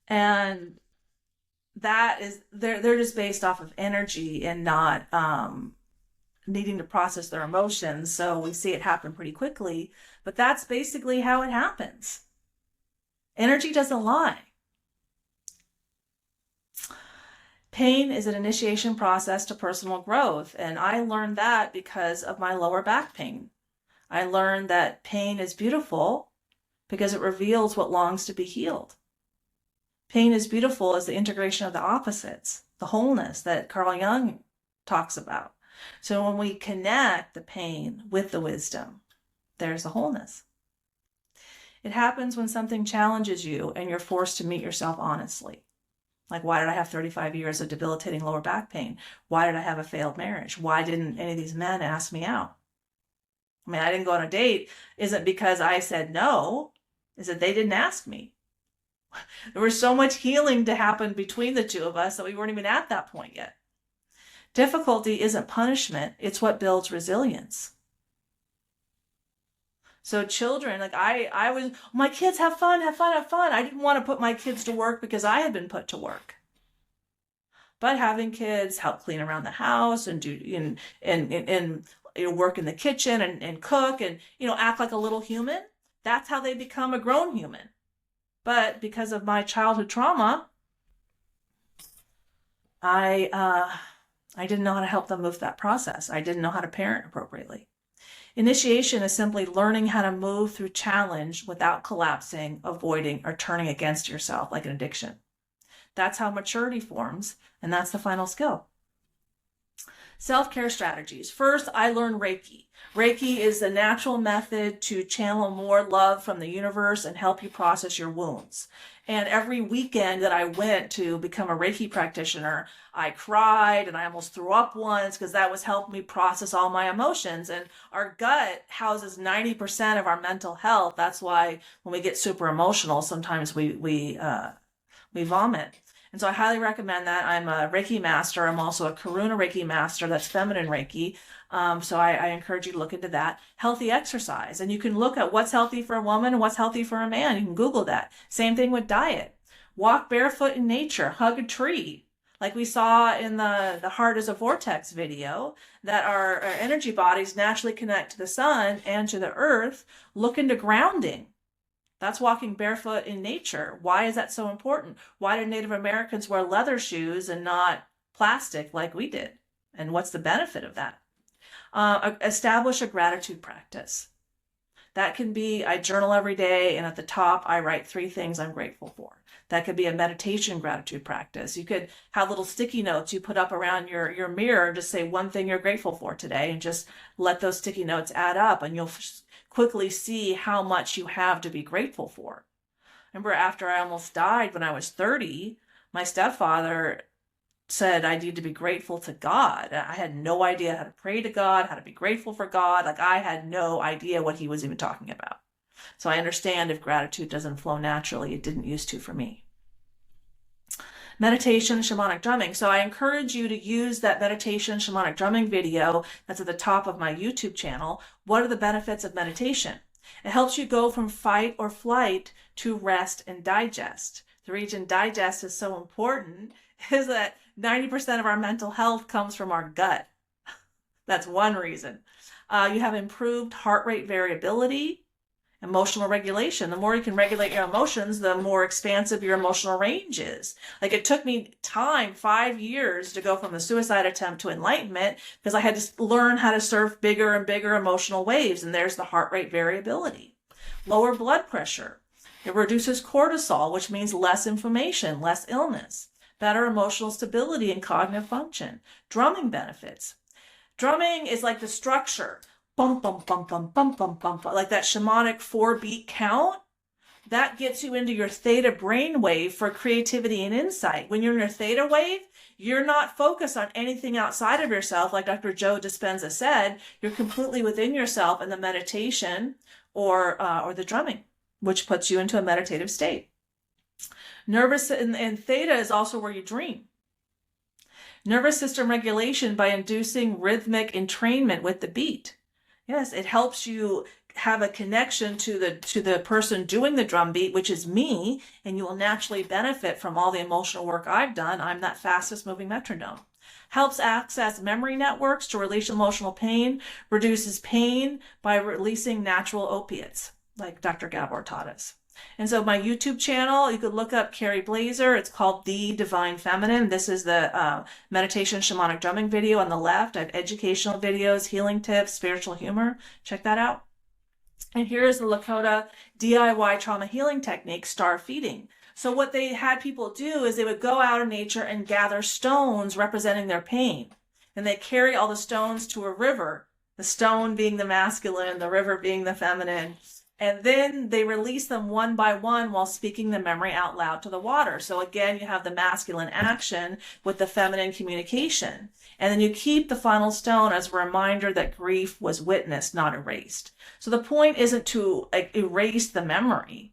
And that is, they're just based off of energy and not needing to process their emotions. So we see it happen pretty quickly, but that's basically how it happens. Energy doesn't lie. Pain is an initiation process to personal growth. And I learned that because of my lower back pain. I learned that pain is beautiful because it reveals what longs to be healed. Pain is beautiful as the integration of the opposites, the wholeness that Carl Jung talks about. So when we connect the pain with the wisdom, there's the wholeness. It happens when something challenges you and you're forced to meet yourself honestly. Like, why did I have 35 years of debilitating lower back pain? Why did I have a failed marriage? Why didn't any of these men ask me out? I mean, I didn't go on a date. Isn't because I said no, is that they didn't ask me. There was so much healing to happen between the two of us that we weren't even at that point yet. Difficulty isn't punishment. It's what builds resilience. So children, like I was, my kids have fun. I didn't want to put my kids to work because I had been put to work. But having kids help clean around the house and do and work in the kitchen and cook and act like a little human, that's how they become a grown human. But because of my childhood trauma, I didn't know how to help them move that process. I didn't know how to parent appropriately. Initiation is simply learning how to move through challenge without collapsing, avoiding, or turning against yourself like an addiction. That's how maturity forms, and that's the final skill. Self-care strategies. First, I learned Reiki. Reiki is a natural method to channel more love from the universe and help you process your wounds. And every weekend that I went to become a Reiki practitioner, I cried and I almost threw up once because that was helping me process all my emotions. And our gut houses 90% of our mental health. That's why when we get super emotional, sometimes we vomit. And so I highly recommend that. I'm a Reiki master. I'm also a Karuna Reiki master. That's feminine Reiki. So I encourage you to look into that. Healthy exercise. And you can look at what's healthy for a woman and what's healthy for a man. You can Google that. Same thing with diet. Walk barefoot in nature, hug a tree. Like we saw in the Heart is a Vortex video, that our energy bodies naturally connect to the sun and to the earth. Look into grounding. That's walking barefoot in nature. Why is that so important? Why did Native Americans wear leather shoes and not plastic like we did? And what's the benefit of that? Establish a gratitude practice. That can be, I journal every day, and at the top, I write 3 things I'm grateful for. That could be a meditation gratitude practice. You could have little sticky notes you put up around your mirror. Just say one thing you're grateful for today, and just let those sticky notes add up, and you'll quickly see how much you have to be grateful for. Remember, after I almost died when I was 30, my stepfather said I need to be grateful to God. I had no idea how to pray to God, how to be grateful for God. Like, I had no idea what he was even talking about. So I understand if gratitude doesn't flow naturally. It didn't used to for me. Meditation, shamanic drumming. So I encourage you to use that meditation, shamanic drumming video that's at the top of my YouTube channel. What are the benefits of meditation? It helps you go from fight or flight to rest and digest. The reason digest is so important is that 90% of our mental health comes from our gut. That's one reason. You have improved heart rate variability, emotional regulation. The more you can regulate your emotions, the more expansive your emotional range is. Like, it took me time, 5 years, to go from a suicide attempt to enlightenment, because I had to learn how to surf bigger and bigger emotional waves. And there's the heart rate variability. Lower blood pressure. It reduces cortisol, which means less inflammation, less illness. Better emotional stability and cognitive function. Drumming benefits. Drumming is like the structure. Bum, bum, bum, bum, bum, bum, bum, like that shamanic 4-beat count. That gets you into your theta brain wave for creativity and insight. When you're in your theta wave, you're not focused on anything outside of yourself. Like Dr. Joe Dispenza said, you're completely within yourself in the meditation or the drumming, which puts you into a meditative state. Nervous and theta is also where you dream. Nervous system regulation by inducing rhythmic entrainment with the beat. Yes, it helps you have a connection to the person doing the drum beat, which is me, and you will naturally benefit from all the emotional work I've done. I'm that fastest moving metronome. Helps access memory networks to release emotional pain, reduces pain by releasing natural opiates, like Dr. Gabor taught us. And so my YouTube channel, you could look up Carrie Blazer. It's called The Divine Feminine. This is the meditation shamanic drumming video on the left. I have educational videos, healing tips, spiritual humor. Check that out. And here's the Lakota DIY trauma healing technique, star feeding. So what they had people do is they would go out in nature and gather stones representing their pain. And they carry all the stones to a river, the stone being the masculine, the river being the feminine. And then they release them one by one while speaking the memory out loud to the water. So again, you have the masculine action with the feminine communication. And then you keep the final stone as a reminder that grief was witnessed, not erased. So the point isn't to erase the memory.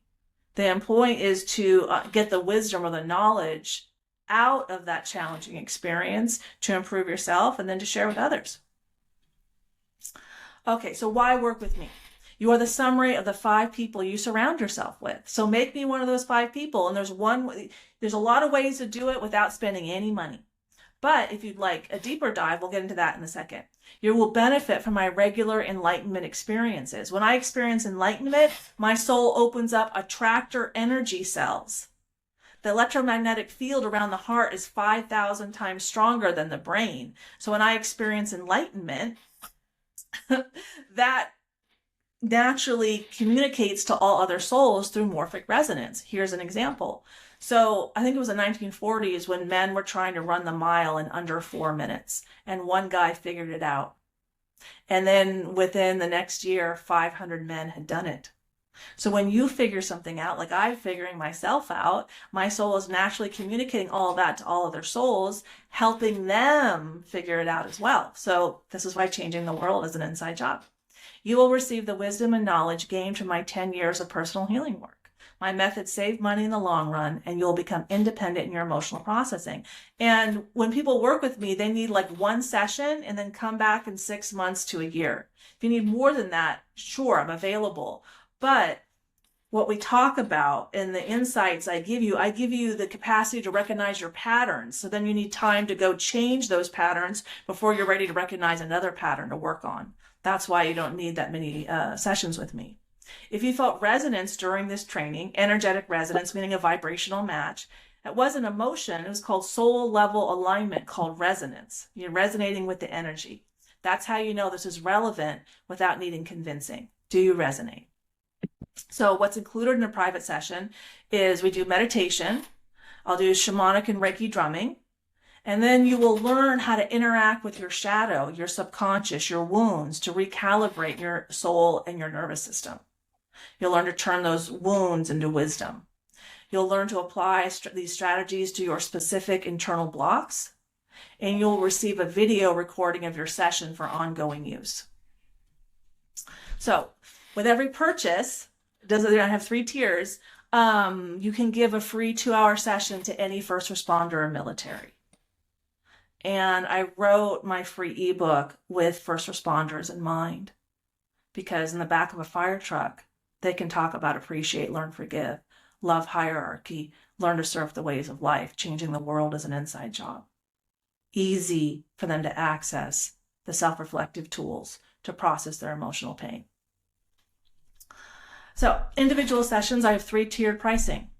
The point is to get the wisdom or the knowledge out of that challenging experience to improve yourself and then to share with others. Okay, so why work with me? You are the summary of the 5 people you surround yourself with. So make me one of those 5 people. And there's a lot of ways to do it without spending any money. But if you'd like a deeper dive, we'll get into that in a second. You will benefit from my regular enlightenment experiences. When I experience enlightenment, my soul opens up attractor energy cells. The electromagnetic field around the heart is 5,000 times stronger than the brain. So when I experience enlightenment, that naturally communicates to all other souls through morphic resonance. Here's an example. So I think it was the 1940s when men were trying to run the mile in under 4 minutes, and one guy figured it out. And then within the next year, 500 men had done it. So when you figure something out, like I'm figuring myself out, my soul is naturally communicating all of that to all other souls, helping them figure it out as well. So this is why changing the world is an inside job. You will receive the wisdom and knowledge gained from my 10 years of personal healing work. My methods save money in the long run, and you'll become independent in your emotional processing. And when people work with me, they need like 1 session and then come back in 6 months to a year. If you need more than that, sure, I'm available. But what we talk about and the insights I give you the capacity to recognize your patterns. So then you need time to go change those patterns before you're ready to recognize another pattern to work on. That's why you don't need that many sessions with me. If you felt resonance during this training, energetic resonance, meaning a vibrational match, it wasn't emotion. It was called soul level alignment, called resonance. You're resonating with the energy. That's how you know this is relevant without needing convincing. Do you resonate? So what's included in a private session is we do meditation. I'll do shamanic and Reiki drumming. And then you will learn how to interact with your shadow, your subconscious, your wounds to recalibrate your soul and your nervous system. You'll learn to turn those wounds into wisdom. You'll learn to apply these strategies to your specific internal blocks, and you'll receive a video recording of your session for ongoing use. So with every purchase, I have 3 tiers, you can give a free 2-hour session to any first responder or military. And I wrote my free ebook with first responders in mind, because in the back of a fire truck, they can talk about appreciate, learn, forgive, love hierarchy, learn to surf the waves of life, changing the world as an inside job. Easy for them to access the self-reflective tools to process their emotional pain. So individual sessions, I have 3-tiered pricing.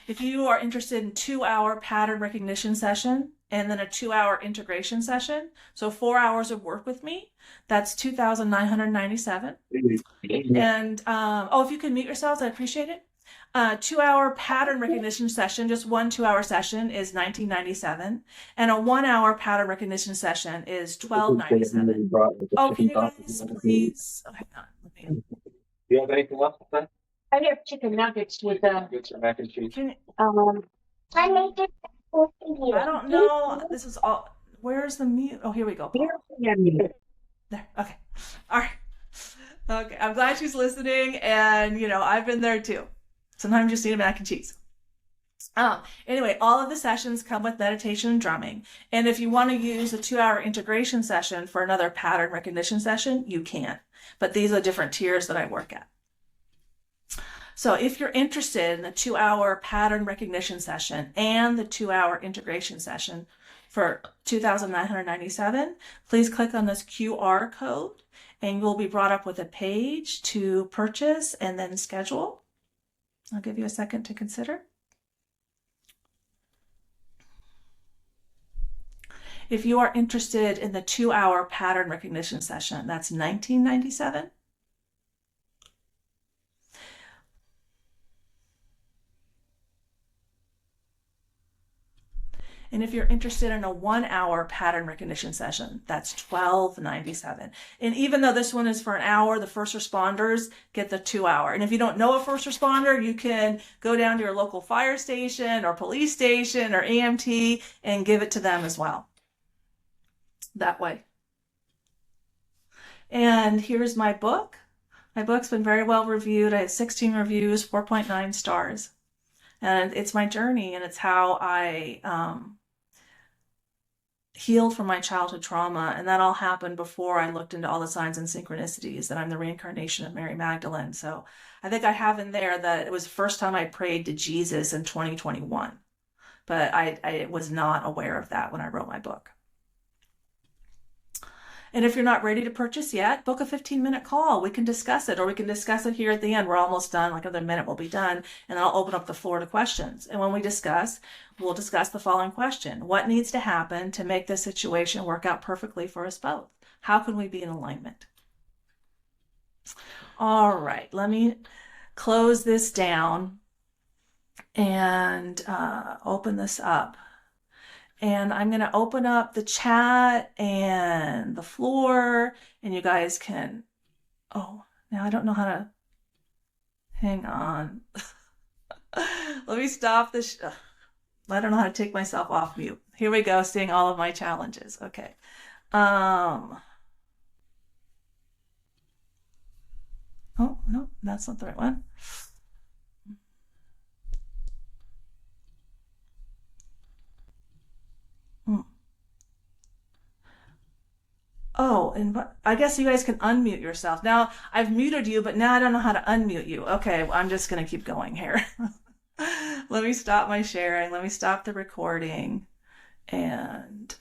If you are interested in 2-hour pattern recognition session and then a 2-hour integration session, so 4 hours of work with me, that's $2,997. And if you can mute yourselves, I appreciate it. 2-hour pattern recognition session, just one 2-hour session, is $19.97, and a 1-hour pattern recognition session is $12.97. Oh, can you guys please? Oh, hang on. Let me. Do you have anything else to say? I have chicken nuggets with Nuggets or mac and cheese? I made it. I don't know. This is all. Where's the mute? Oh, here we go. Paul. There. Okay. All right. Okay. I'm glad she's listening, and I've been there too. Sometimes you just need a mac and cheese. Anyway, all of the sessions come with meditation and drumming. And if you want to use a 2-hour integration session for another pattern recognition session, you can. But these are different tiers that I work at. So if you're interested in the 2-hour pattern recognition session and the 2-hour integration session for $2,997, please click on this QR code and you'll be brought up with a page to purchase and then schedule. I'll give you a second to consider. If you are interested in the 2-hour pattern recognition session, that's $19.97. And if you're interested in a 1-hour pattern recognition session, that's $12.97. And even though this one is for an hour, the first responders get the 2-hour. And if you don't know a first responder, you can go down to your local fire station or police station or EMT and give it to them as well. That way. And here's my book. My book's been very well reviewed. I had 16 reviews, 4.9 stars. And it's my journey, and it's how I healed from my childhood trauma. And that all happened before I looked into all the signs and synchronicities, that I'm the reincarnation of Mary Magdalene. So I think I have in there that it was the first time I prayed to Jesus in 2021. But I was not aware of that when I wrote my book. And if you're not ready to purchase yet, book a 15-minute call. We can discuss it, or we can discuss it here at the end. We're almost done, like another minute we'll be done, and I'll open up the floor to questions. And when we discuss, we'll discuss the following question. What needs to happen to make this situation work out perfectly for us both? How can we be in alignment? All right, let me close this down and open this up. And I'm going to open up the chat and the floor, and you guys can, now I don't know how to, hang on. Let me stop this. I don't know how to take myself off mute. Here we go, seeing all of my challenges. Okay. Oh, no, that's not the right one. Oh, and I guess you guys can unmute yourself. Now I've muted you, but now I don't know how to unmute you. Okay, well, I'm just going to keep going here. Let me stop my sharing. Let me stop the recording. And